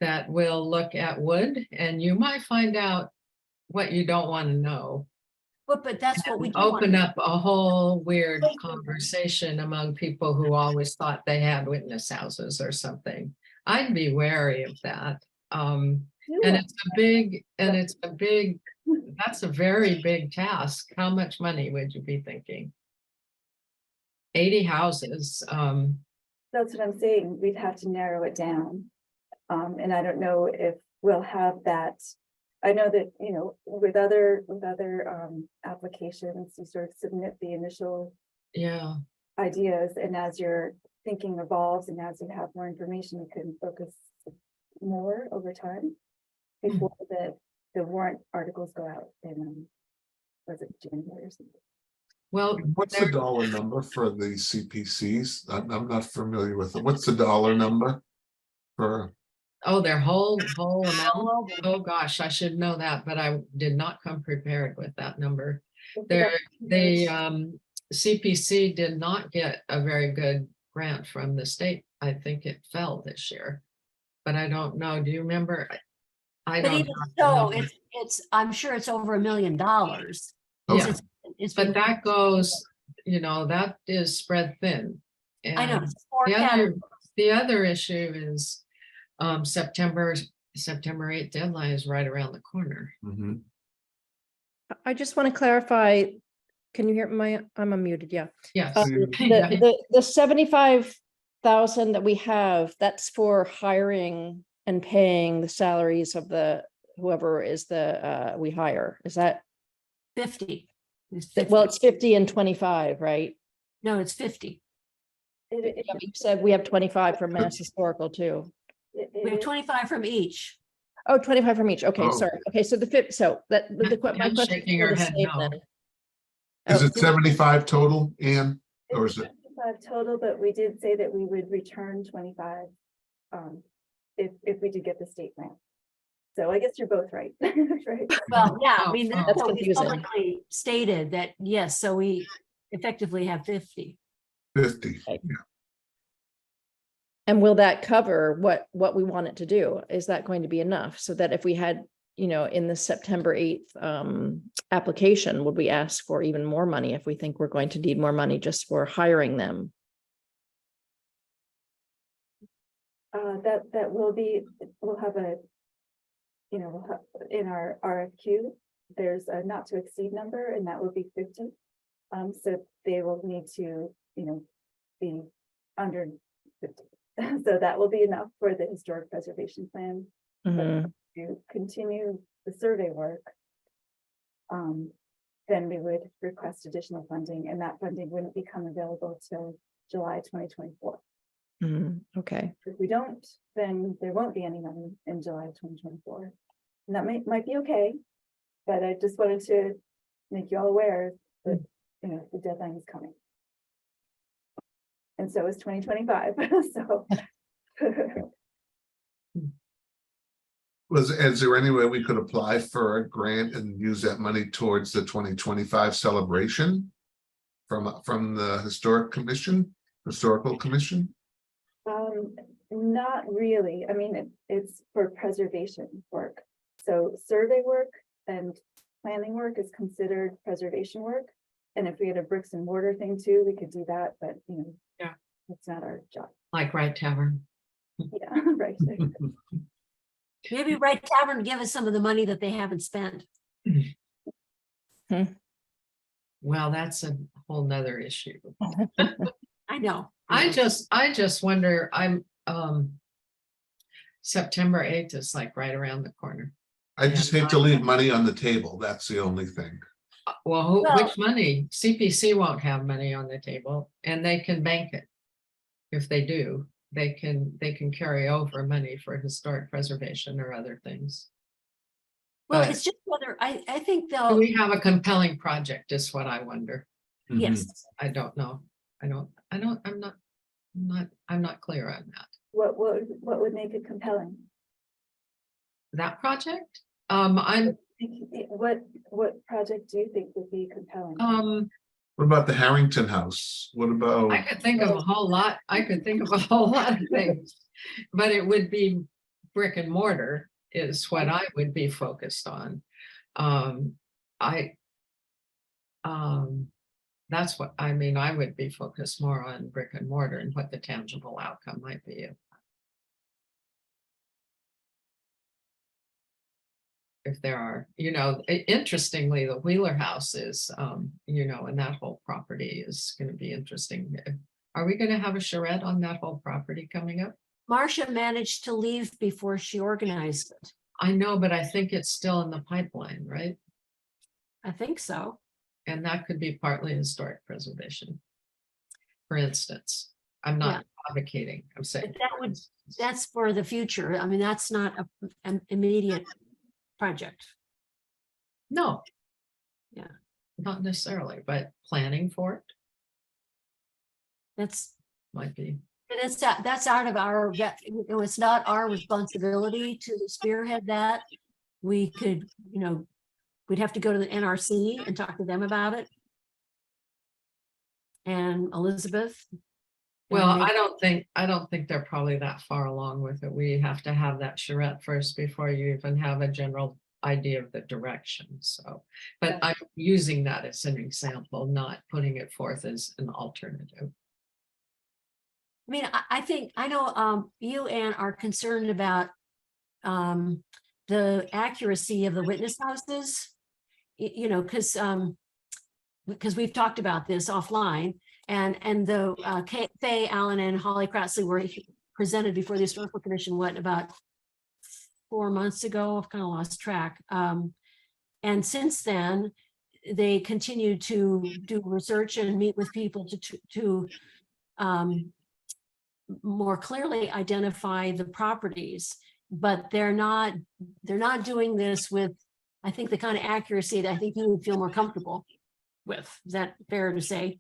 that will look at wood, and you might find out what you don't want to know. But that's what we do Open want. up a whole weird conversation among people who always thought they had witness houses or something. I'd be wary of that. And that's a very big task. How much money would you be thinking? 80 houses. That's what I'm saying. We'd have to narrow it down. And I don't know if we'll have that. I know that, with other applications, you sort of submit the initial ideas, and as your thinking evolves and as you have more information, you can focus more over time before the warrant articles go out in was it January or something? Well, what's the dollar number for the CPCs? I'm not familiar with it. What's the dollar number for? Oh, their whole amount. Oh gosh, I should know that, but I did not come prepared with that number. The CPC did not get a very good grant from the state. I think it fell this year, but I don't know. Do you remember? I But don't even know. so, it's I'm sure it's over $1 million. Yeah, It's but been, that goes, that is spread thin. I know, And it's 4 the categories. other issue is September 8th deadline is right around the corner. Mhm. I just want to clarify, can you hear I'm unmuted, yeah. Yes. Yeah. The 75,000 that we have, that's for hiring and paying the salaries of whoever is we hire, is that? 50. Well, it's 50 and 25, right? No, it's 50. Yeah, but you said we have 25 for Mass Historical too. We have 25 from each. Oh, 25 from each. Okay, Oh. sorry. Okay, so my Ann's question shaking is her the head same no. then. Is Oh, it 75 total, Ann? Or is it? 25 total, but we did say that we would return 25 if we did get the state grant. So I guess you're both right. Right. Well, yeah, I Oh, mean, oh. that's That's what we confusing. publicly stated that, yes, so we effectively have 50. 50. Okay. Yeah. And will that cover what we want it to do? Is that going to be enough so that if we had, in the September 8th application, would we ask for even more money if we think we're going to need more money just for hiring them? That will be, we'll have a, we'll have, in our RFQ, there's a not to exceed number, and that will be 50. So they will need to, be under 50. So that will be enough for the historic preservation plan. Mhm. But to continue the survey work, then we would request additional funding, and that funding wouldn't become available till July 2024. Mhm. Okay. If we don't, then there won't be any money in July 2024. And that might be okay, but I just wanted to make you all aware that, the deadline is coming. And so is 2025, so. Is there any way we could apply for a grant and use that money towards the 2025 celebration? From the historical commission? Not really. I mean, it's for preservation work. So survey work and planning work is considered preservation work. And if we had a bricks and mortar thing too, we could do that, but you know. Yeah. It's not our job. Like Right Tavern. Yeah, right. Maybe Right Tavern give us some of the money that they haven't spent. Well, that's a whole nother issue. I know. I just wonder, September 8th is like right around the corner. I just hate to leave money on the table. That's the only thing. Well, Well- which money? CPC won't have money on the table and they can bank it. If they do, they can carry over money for historic preservation or other things. Well, But- it's just whether, I think Do they'll, we have a compelling project is what I wonder. yes. I don't know. I'm not clear on that. What would make it compelling? That project? What project do you think would be compelling? What about the Harrington House? What about, I could think of a whole lot. I could think of a whole lot of things. But it would be brick and mortar is what I would be focused on. That's what, I mean, I would be focused more on brick and mortar and what the tangible outcome might be. If there are, interestingly, the Wheeler House is, and that whole property is going to be interesting. Are we going to have a charrette on that whole property coming up? Marcia managed to leave before she organized it. I know, but I think it's still in the pipeline, right? I think so. And that could be partly historic preservation. For instance, I'm not advocating, I'm saying. But that would, that's for the future. I mean, that's not an immediate project. No. Yeah. Not necessarily, but planning for it That's, might be. that's out of our, it's not our responsibility to spearhead that. We could, we'd have to go to the NRC and talk to them about it. And Elizabeth. Well, and I don't think they're probably that far along with it. We have to have that charrette first before you even have a general idea of the direction. So, but I'm using that as an example, not putting it forth as an alternative. I mean, I think, I know you, Anne, are concerned about the accuracy of the witness houses, because we've talked about this offline, and the Faye Allen and Holly Cratsley were presented before the Historical Commission, about 4 months ago? I've kind of lost track. And since then, they continue to do research and meet with people to more clearly identify the properties, but they're not doing this with, I think, the kind of accuracy that I think you would feel more comfortable with. Is that fair to say?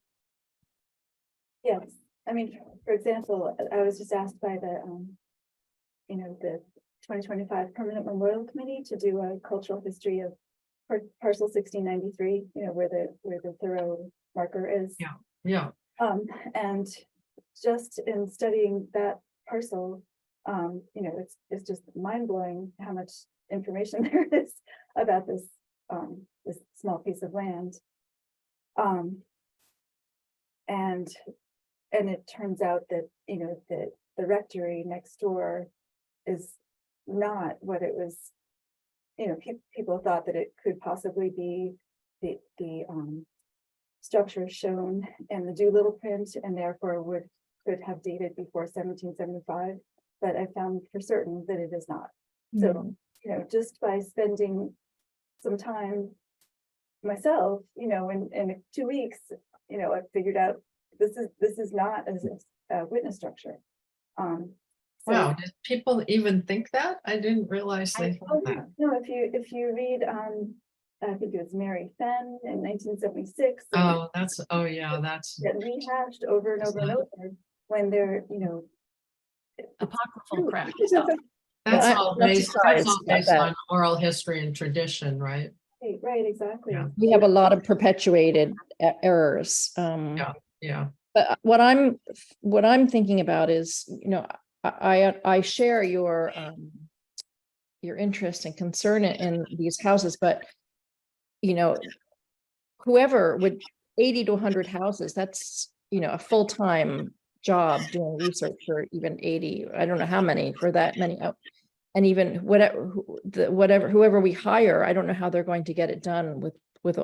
Yes, I mean, for example, I was just asked by the 2025 Permanent Memorial Committee to do a cultural history of parcel 1693, where the Thoreau marker is. Yeah. And just in studying that parcel, it's just mind blowing how much information there is about this small piece of land. And it turns out that, that the rectory next door is not what it was. People thought that it could possibly be the structure shown in the Doolittle print, and therefore could have dated before 1775. But I found for certain that it is not. So, just by spending some time myself, in 2 weeks, I figured out this is not a witness structure. Wow, did people even think that? I didn't realize they thought that. No, if you read, I think it was Mary Fenn in 1976. Oh, that's That rehashed over and over and over when they're, Apocryphal crap stuff. That's I'm all not based, surprised that's all about based that. on oral history and tradition, right? Right, exactly. Yeah. We have a lot of perpetuated errors. Yeah, But what I'm thinking about is, I share your interest and concern in these houses, but whoever would 80 to 100 houses, that's a full-time job doing research for even 80. I don't know how many for that many. And even whoever we hire, I don't know how they're going to get it done with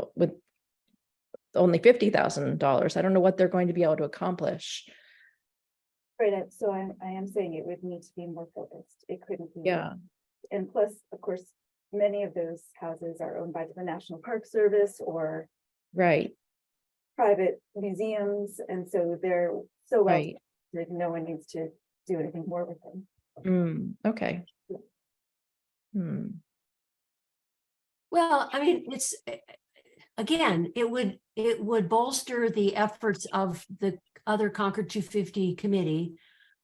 only $50,000. I don't know what they're going to be able to accomplish. Right, so I am saying it would need to be more focused. It couldn't be. Yeah, And plus, of course, many of those houses are owned by the National Park Service or right, private museums, and so they're so well, right. that no one needs to do anything more with them. Okay. Well, I mean, it's, again, it would bolster the efforts of the other Concord 250 committee,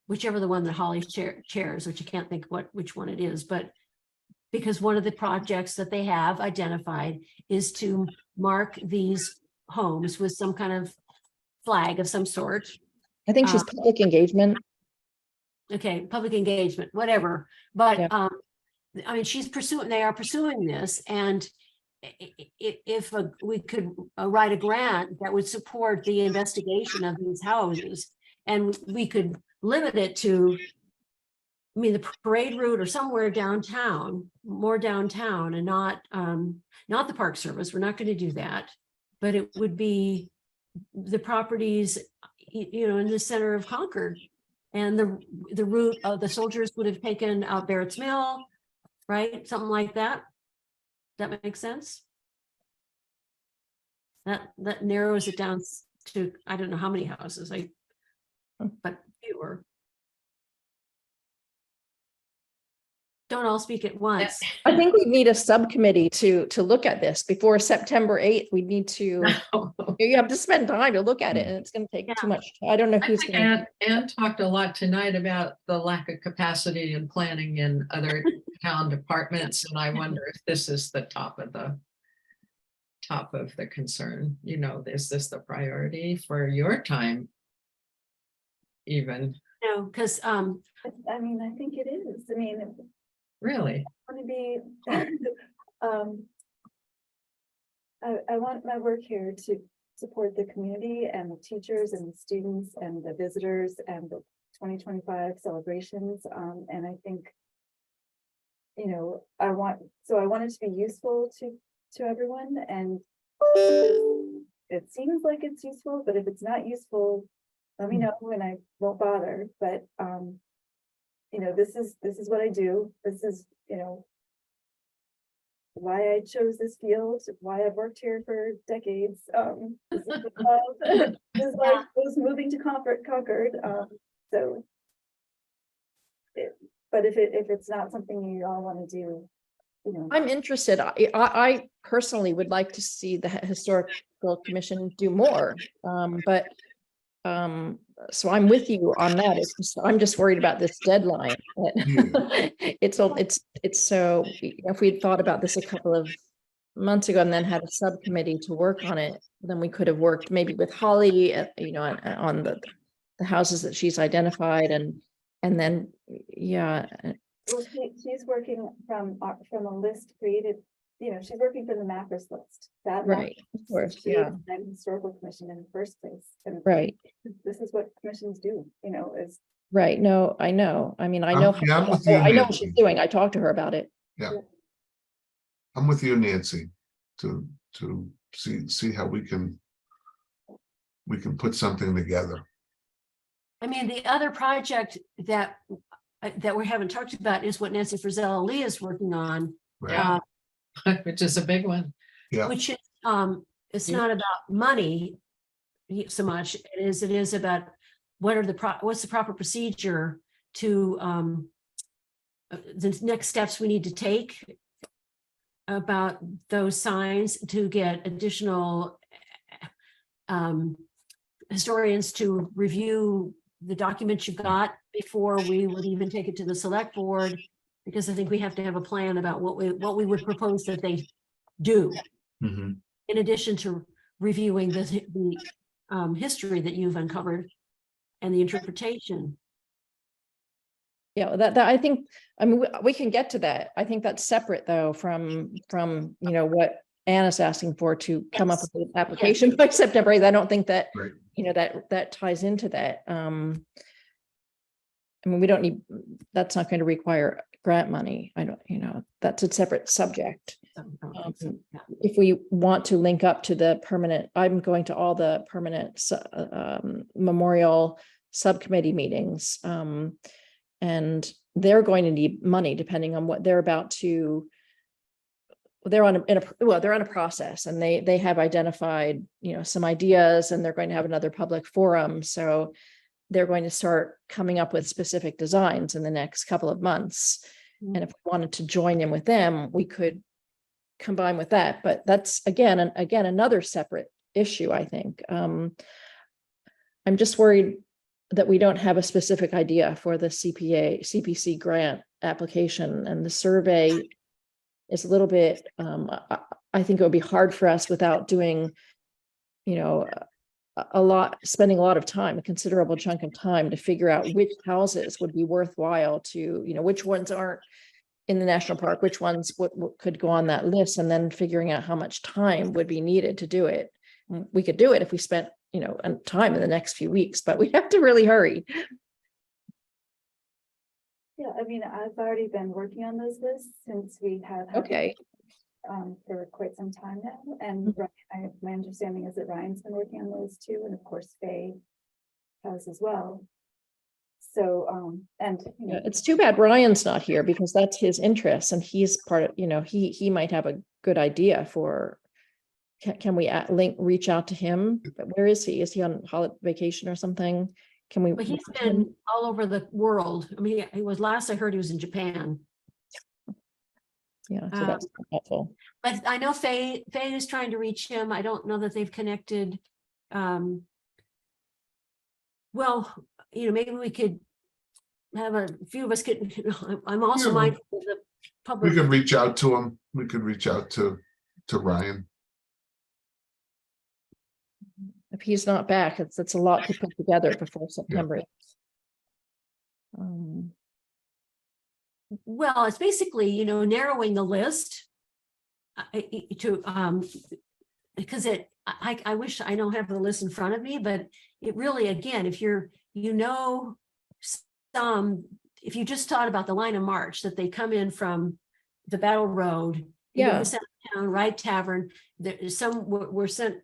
whichever the one that Holly chairs, which I can't think which one it is, but because one of the projects that they have identified is to mark these homes with some kind of flag of some sort. I think she's public engagement. Okay, public engagement, whatever. But Yeah. I mean, they are pursuing this, and if we could write a grant that would support the investigation of these houses, and we could limit it to, I mean, the parade route or somewhere downtown, more downtown, and not the Park Service. We're not going to do that, but it would be the properties, in the center of Concord, and the route of the soldiers would have taken out Barrett's Mill, right? Something like that. That makes sense. That narrows it down to, I don't know how many houses, but fewer. Don't all speak at once. I think we need a subcommittee to look at this before September 8th. We need to, you have to spend time to look at it, and it's going to take too much. I don't know I who's think going to. Ann talked a lot tonight about the lack of capacity and planning in other town departments, and I wonder if this is the top of the concern. Is this the priority for your time? Even No, because I mean, I think it is. I mean, really, I want to be, I want my work here to support the community and the teachers and the students and the visitors and the 2025 celebrations. And I think, I want it to be useful to everyone, and it seems like it's useful, but if it's not useful, let me know and I won't bother. But this is what I do. This is, why I chose this field, why I've worked here for decades. This is love. This is like was moving to Concord. But if it's not something you all want to do, I'm interested. I personally would like to see the Historical Commission do more. So I'm with you on that. I'm just worried about this deadline. It's so, if we'd thought about this a couple of months ago and then had a subcommittee to work on it, then we could have worked maybe with Holly, on the houses that she's identified, and then, yeah. Well, she's working from a list created, she's working from the Macros list. Right, of course, yeah. The Historical Commission in the first place. And Right. This is what commissions do, is. Right. No, I know. I mean, I know. Yeah, I'm with you, I know what Nancy. she's doing. I talked to her about it. I'm with you, Nancy, to see how we can put something together. I mean, the other project that we haven't talked about is what Nancy Frizella Lee is working on. Right. which is a big one. Yeah. Which is, it's not about money so much as it is about what's the proper procedure to the next steps we need to take about those signs to get additional historians to review the documents you've got before we would even take it to the select board, Because I think we have to have a plan about what we would propose that they do, Mhm. in addition to reviewing the history that you've uncovered and the interpretation. Yeah, that I think, I mean, we can get to that. I think that's separate though from, you know, what Anna's asking for to come up Yes. with an application by September 8th. I don't think that, Right. you know, that ties into that. I mean, we don't need, that's not going to require grant money. I don't, you know, that's a separate subject. Yeah. If we want to link up to the permanent, I'm going to all the permanent memorial subcommittee meetings. And they're going to need money depending on what they're about to, they're on a process, and they have identified, you know, some ideas, and they're going to have another public forum. So they're going to start coming up with specific designs in the next couple of months. Mhm. And if we wanted to join in with them, we could combine with that. But that's again another separate issue, I think. I'm just worried that we don't have a specific idea for the CPC grant application, and the survey is a little bit, I think it would be hard for us without doing, you know, spending a lot of time, a considerable chunk of time to figure out which houses would be worthwhile to, you know, which ones aren't in the national park, which ones could go on that list, and then figuring out how much time would be needed to do it. We could do it if we spent, you know, time in the next few weeks, but we have to really hurry. Yeah, I mean, I've already been working on those lists since we have. had Okay. For quite some time now, and my understanding is that Ryan's been working on those too, and of course Faye has as well. So, and you know, It's too bad Ryan's not here, because that's his interest, and he's part of, you know, he might have a good idea for, can we reach out to him? But where is he? Is he on holiday vacation or something? Can we? But he's been all over the world. I mean, he was, last I heard, he was in Japan. Yeah, so that's helpful. But I know Faye is trying to reach him. I don't know that they've connected. Well, you know, maybe we could have a few of us get, I'm also Yeah. mindful of the We public. could reach out to him. We could reach out to Ryan. If he's not back, it's a lot to put together before September. Well, it's basically, you know, narrowing the list because I wish I don't have the list in front of me, but it really, again, if you're, you know, if you just thought about the line of march, that they come in from the Battle Road, you go Yeah. to Center Town, Right Tavern, there's some were sent,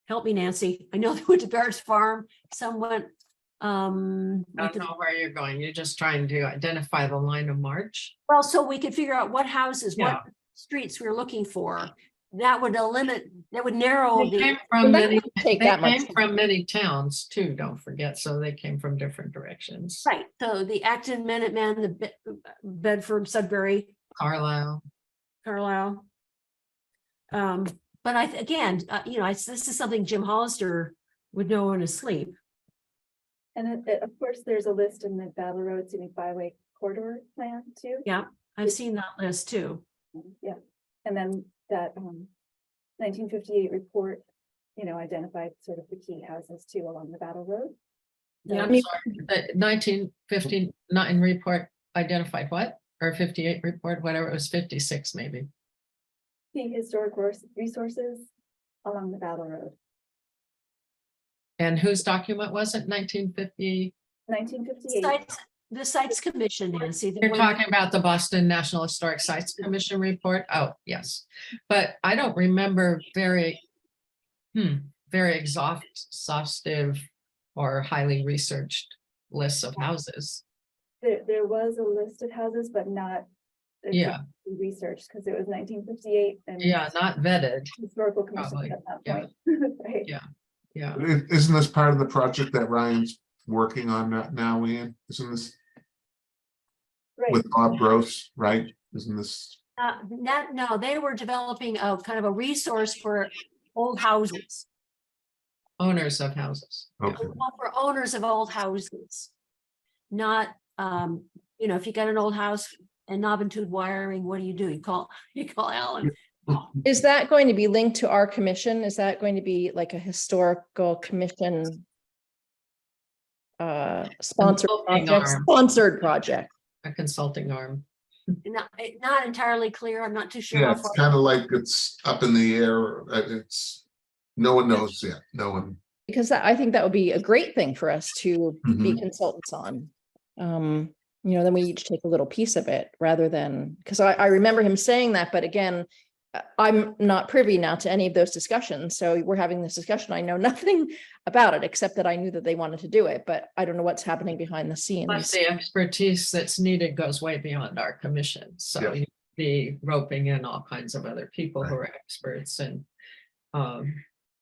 help me, Nancy, I know they went to Barrett's Farm, some went, I don't know where you're going. You're just trying to identify the line of march. well, so we could figure out what houses, Yeah. what streets we're looking for. That would narrow They the, came from That many, doesn't take they that much came from many towns too, don't forget. So they came from different directions. right, so the Acton, Minutemen, the Bedford, Sudbury, Carlisle. Carlisle. But again, you know, this is something Jim Hollister would know in his sleep. and of course, there's a list in the Battle Road Scenic Byway Corridor Plan too. Yeah, I've seen that list too. Yeah, and then that 1958 report, you know, identified sort of the key houses too along the Battle Road. Yeah. I'm sorry, the 1959 report identified what? Or 58 report, whatever, it was 56 maybe. Key historic resources along the Battle Road. And whose document was it? 1950? 1958. The Sites Commission, Nancy. the You're one- talking about the Boston National Historic Sites Commission report? Oh, yes. But I don't remember very exhaustive or highly researched lists of houses. There was a list of houses, but not Yeah. researched, because it was 1958 and Yeah, not vetted. historical commission Probably, at that yeah. point. Right. Yeah. Yeah. Isn't this part of the project that Ryan's working on now, Ian? Isn't this Right. with Bob Gross, right? Isn't this? No, they were developing a kind of a resource for old houses, Owners of houses. Okay. for owners of old houses. Not, you know, if you got an old house and knob and tube wiring, what do? You call Alan. Is that going to be linked to our commission? Is that going to be like a historical commission? Sponsored Consulting project, arm. sponsored project. A consulting arm. Not entirely clear. I'm not too sure. Yeah, how it's far- kind of like it's up in the air. It's, no one knows yet. No one. Because I think that would be a great thing for us to be Mhm. consultants on. You know, then we each take a little piece of it rather than, because I remember him saying that, but again, I'm not privy now to any of those discussions. So we're having this discussion. I know nothing about it, except that I knew that they wanted to do it, but I don't know what's happening behind the Plus scenes. the expertise that's needed goes way beyond our commission. So Yeah. you'd be roping in all kinds of other people who Right. are experts and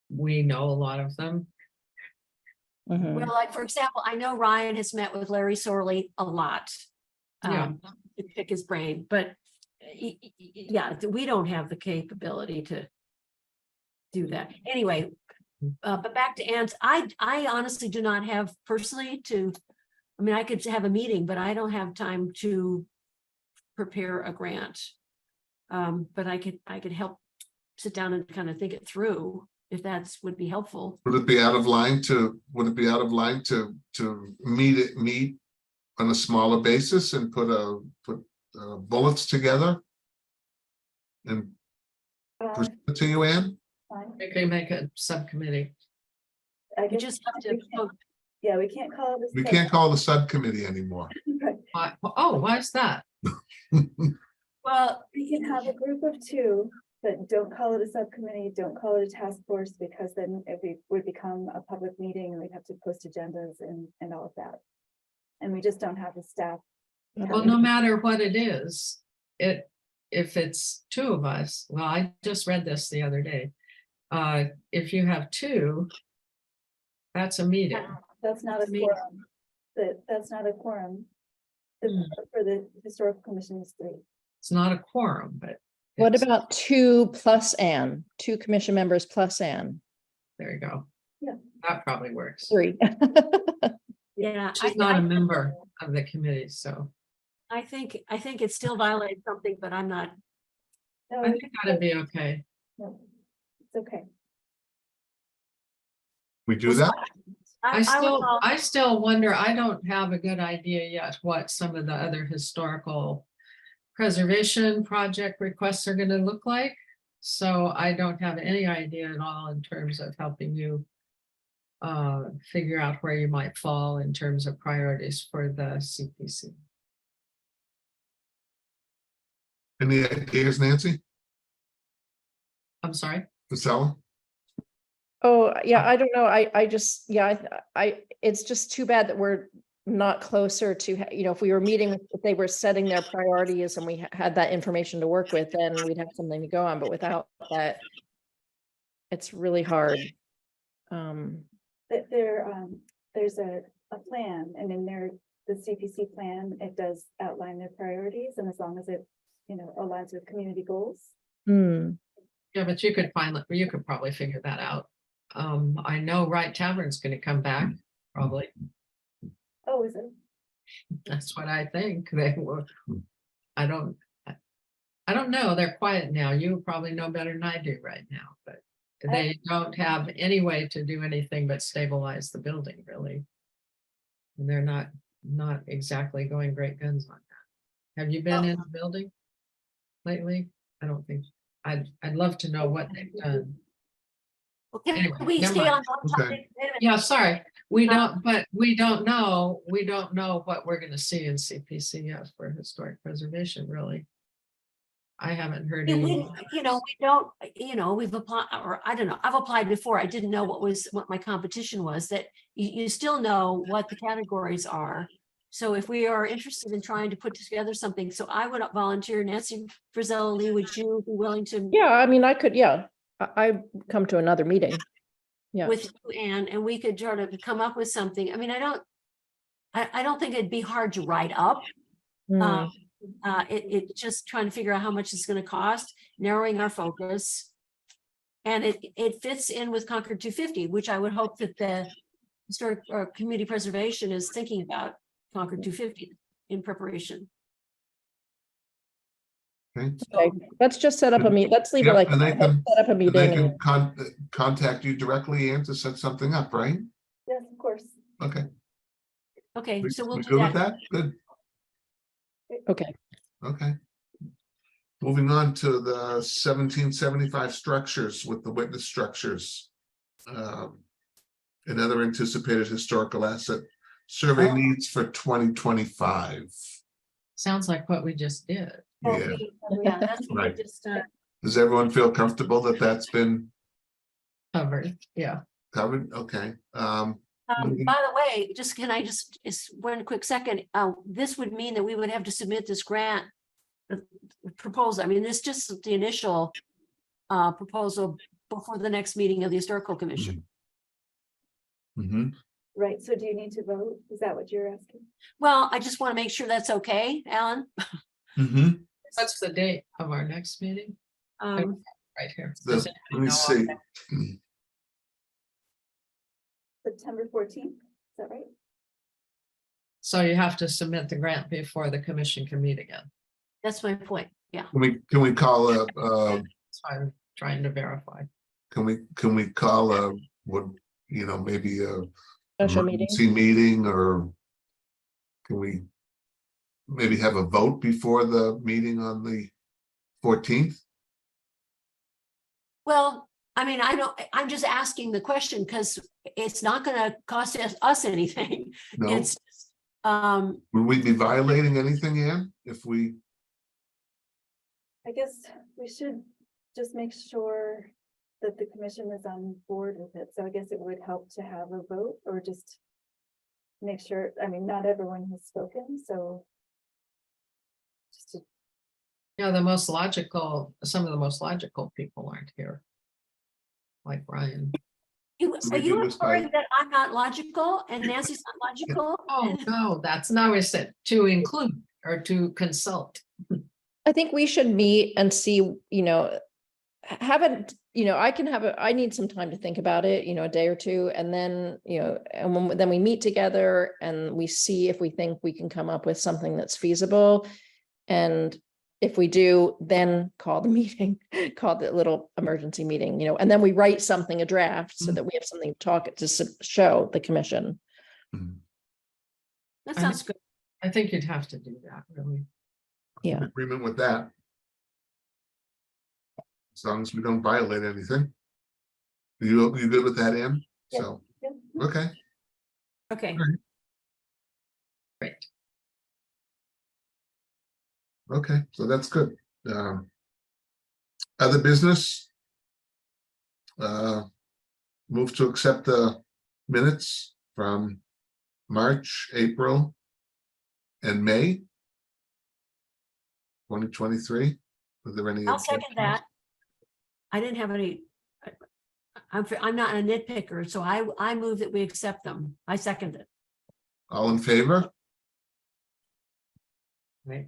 we know a lot of them. Mhm. Well, like, for example, I know Ryan has met with Larry Sorley a lot. Yeah. To pick his brain, but yeah, we don't have the capability to do that. Anyway, but back to Ann's, I honestly do not have personally to, I mean, I could have a meeting, but I don't have time to prepare a grant. But I could help sit down and kind of think it through, if that's would be helpful. Would it be out of line to meet on a smaller basis and put bullets together? And present it to you, Ann? Fine. We can make a subcommittee. I You guess just have we to, can't- Yeah, we can't call it. a We sub- can't call the subcommittee anymore. Right. Oh, why is that? well, We can have a group of two, but don't call it a subcommittee, don't call it a task force, because then it would become a public meeting and we'd have to post agendas and all of that. And we just don't have the staff. Well, no matter what it is, if it's two of us, well, I just read this the other day. If you have two, that's a meeting. That's not a Me. quorum. That's not a quorum. For the historical commission is 3. It's not a quorum, but. What it's- about 2 plus Ann, 2 commission members plus Ann, There you go. Yeah. That probably works. 3. yeah, She's not a member of the committee, so I think it still violates something, but I'm not. No, I think that'd be okay. no, it's okay. We do that? I still wonder, I don't have a good idea yet what some of the other historical preservation project requests are gonna look like. So I don't have any idea at all in terms of helping you figure out where you might fall in terms of priorities for the CPC. Any ideas, Nancy? I'm sorry. Priscilla? Oh, yeah, I don't know. I just, yeah, it's just too bad that we're not closer to, you know, if we were meeting, if they were setting their priorities and we had that information to work with, then we'd have something to go on, but without that, it's really hard. There's a plan, and in the CPC plan, it does outline their priorities, and as long as it, aligns with community goals. Hmm. Yeah, but you could probably figure that out. I know Wright Tavern's gonna come back, probably. Oh, is it? That's what I think. They were, I don't know. They're quiet now. You probably know better than I do right now, but they don't have any way to do anything but stabilize the building, really. And they're not exactly going great guns on that. Have you been in the building lately? I don't think, I'd love to know what they've done. Well, can Anyway, we never stay mind. on one topic? Okay. Wait a minute. Yeah, sorry, we don't know what we're gonna see in CPC yet for historic preservation, really. I haven't heard We, any. we don't, we've applied, or I don't know, I've applied before. I didn't know what my competition was, that you still know what the categories are. So if we are interested in trying to put together something, so I would volunteer. Nancy Frizella Lee, would you be willing to? Yeah, I mean, I could, yeah, I come to another meeting. Yeah. With you, Anne, and we could try to come up with something. I mean, I don't think it'd be hard to write up. Hmm. It just trying to figure out how much it's gonna cost, narrowing our focus. And it fits in with Concord 250, which I would hope that the historic or community preservation is thinking about Concord 250 in preparation. Okay. Okay, let's just set up a meet, let's leave it Yep, like, and they that. Let's can- set up a And they meeting. can and- contact you directly and to set something up, right? Yes, of course. Okay. Okay, so we'll We do good with that. that? Good, Okay, okay. Moving on to the 1775 structures with the witness structures. And other anticipated historical asset survey Oh. needs for 2025. Sounds like what we just did. Oh, Yeah, yeah, that's what we Right. just, does everyone feel comfortable that that's been Covered, yeah. covered? Okay, By the way, just can I just one quick second, this would mean that we would have to submit this grant proposal. I mean, this just the initial proposal before the next meeting of the Historical Commission. mhm. right, so do you need to vote? Is that what you're asking? Well, I just want to make sure that's okay, Alan. Mhm. What's the date of our next meeting? Right here. Does Let anybody me know see. offhand? September 14th, is that right? So you have to submit the grant before the commission can meet again. That's my point. Yeah. Can we call a, That's why I'm trying to verify. can we call a, what, you know, maybe a special meeting. emergency meeting, or can we maybe have a vote before the meeting on the 14th? Well, I mean, I'm just asking the question because it's not going to cost us anything. No, It's, would we be violating anything, Ann, if we, I guess we should just make sure that the commission is on board with it. So I guess it would help to have a vote or just make sure, I mean, not everyone has spoken, so just to, Yeah, some of the most logical people aren't here. Like Ryan. are we do you this by- referring that I'm not logical and Nancy's not logical? Oh, And- no, that's not what I said, to include or to consult. I think we should meet and see, I need some time to think about it, a day or two, and then, then we meet together and we see if we think we can come up with something that's feasible. And if we do, then call the meeting, call the little emergency meeting, and then we write something, a draft, so that we have something to show the commission. That sounds good. I think you'd have to do that, really. Yeah. agreement with that? As long as we don't violate anything. You good with that, Ann? Yeah. So, yeah. okay, Okay. Great. okay, so that's good. Other business? Move to accept the minutes from March, April, and May 2023. Are there any? I'll second objections? that. I didn't have any. I'm not a nitpicker, so I move that we accept them. I second it. All in favor? Right.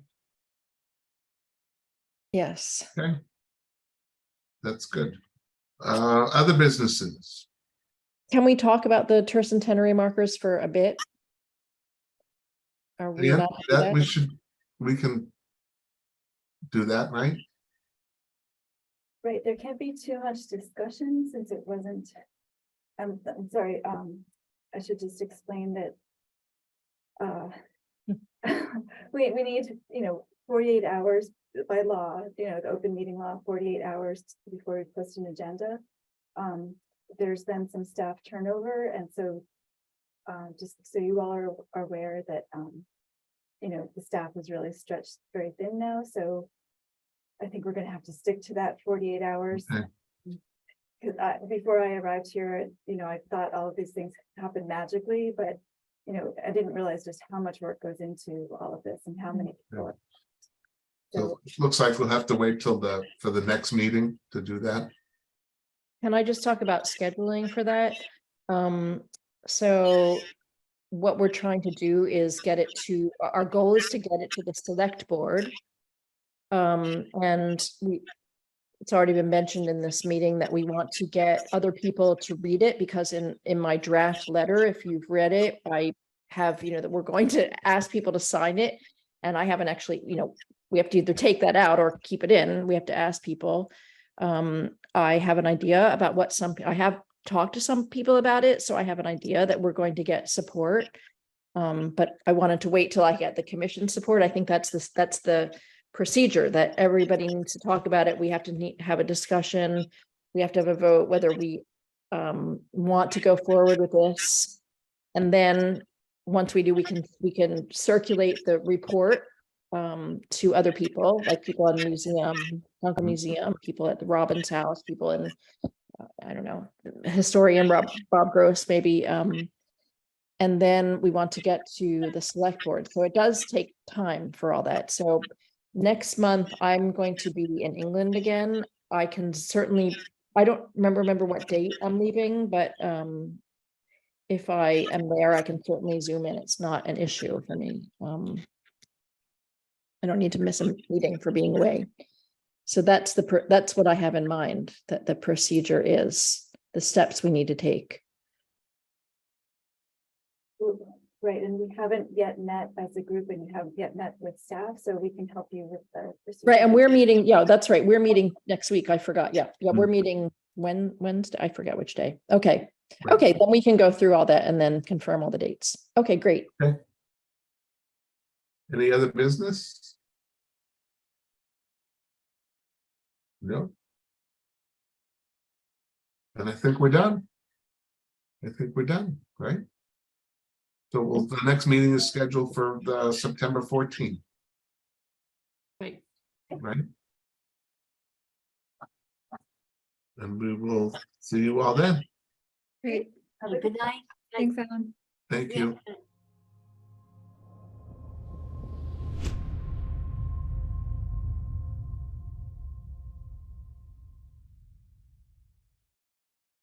Yes. Okay. That's good. Other businesses? Can we talk about the tercentenary markers for a bit? Are we Yeah, allowed to do that that? we can do that, right? Right, there can't be too much discussion since it wasn't, I'm sorry, I should just explain that we need, 48 hours by law, the open meeting law, 48 hours before we post an agenda. There's been some staff turnover, and so just so you all are aware that the staff is really stretched very thin now, so I think we're gonna have to stick to that 48 hours. Okay. Because before I arrived here, I thought all of these things happen magically, but I didn't realize just how much work goes into all of this and how many people. So it looks like we'll have to wait till for the next meeting to do that. Can I just talk about scheduling for that? So what we're trying to do is our goal is to get it to the select board. And it's already been mentioned in this meeting that we want to get other people to read it, because in my draft letter, if you've read it, I have, that we're going to ask people to sign it. And I haven't actually, we have to either take that out or keep it in. We have to ask people. I have an idea about what I have talked to some people about it, so I have an idea that we're going to get support. But I wanted to wait till I get the commission support. I think that's the procedure, that everybody needs to talk about it. We have to have a discussion. We have to have a vote whether we want to go forward with this. And then once we do, we can circulate the report to other people, like people in the museum, Concord Museum, people at the Robbins House, people in, I don't know, historian Bob Gross, maybe. And then we want to get to the select board. So it does take time for all that. So next month, I'm going to be in England again. I can certainly, I don't remember what date I'm leaving, but if I am there, I can certainly zoom in. It's not an issue for me. I don't need to miss a meeting for being away. So that's what I have in mind, that the procedure is, the steps we need to take. Right, and we haven't yet met as a group, and you haven't yet met with staff, so we can help you with the procedure. Right, and we're meeting, yeah, that's right. We're meeting next week. I forgot. Yeah, we're meeting Wednesday. I forget which day. Okay. Okay, then we can go through all that and then confirm all the dates. Okay, great. Okay. Any other business? No. And I think we're done. Right? So the next meeting is scheduled for the September 14th, Right. right? And we will see you all then. Great. Have a Good night. Thanks, Ellen. Thank Yeah. you.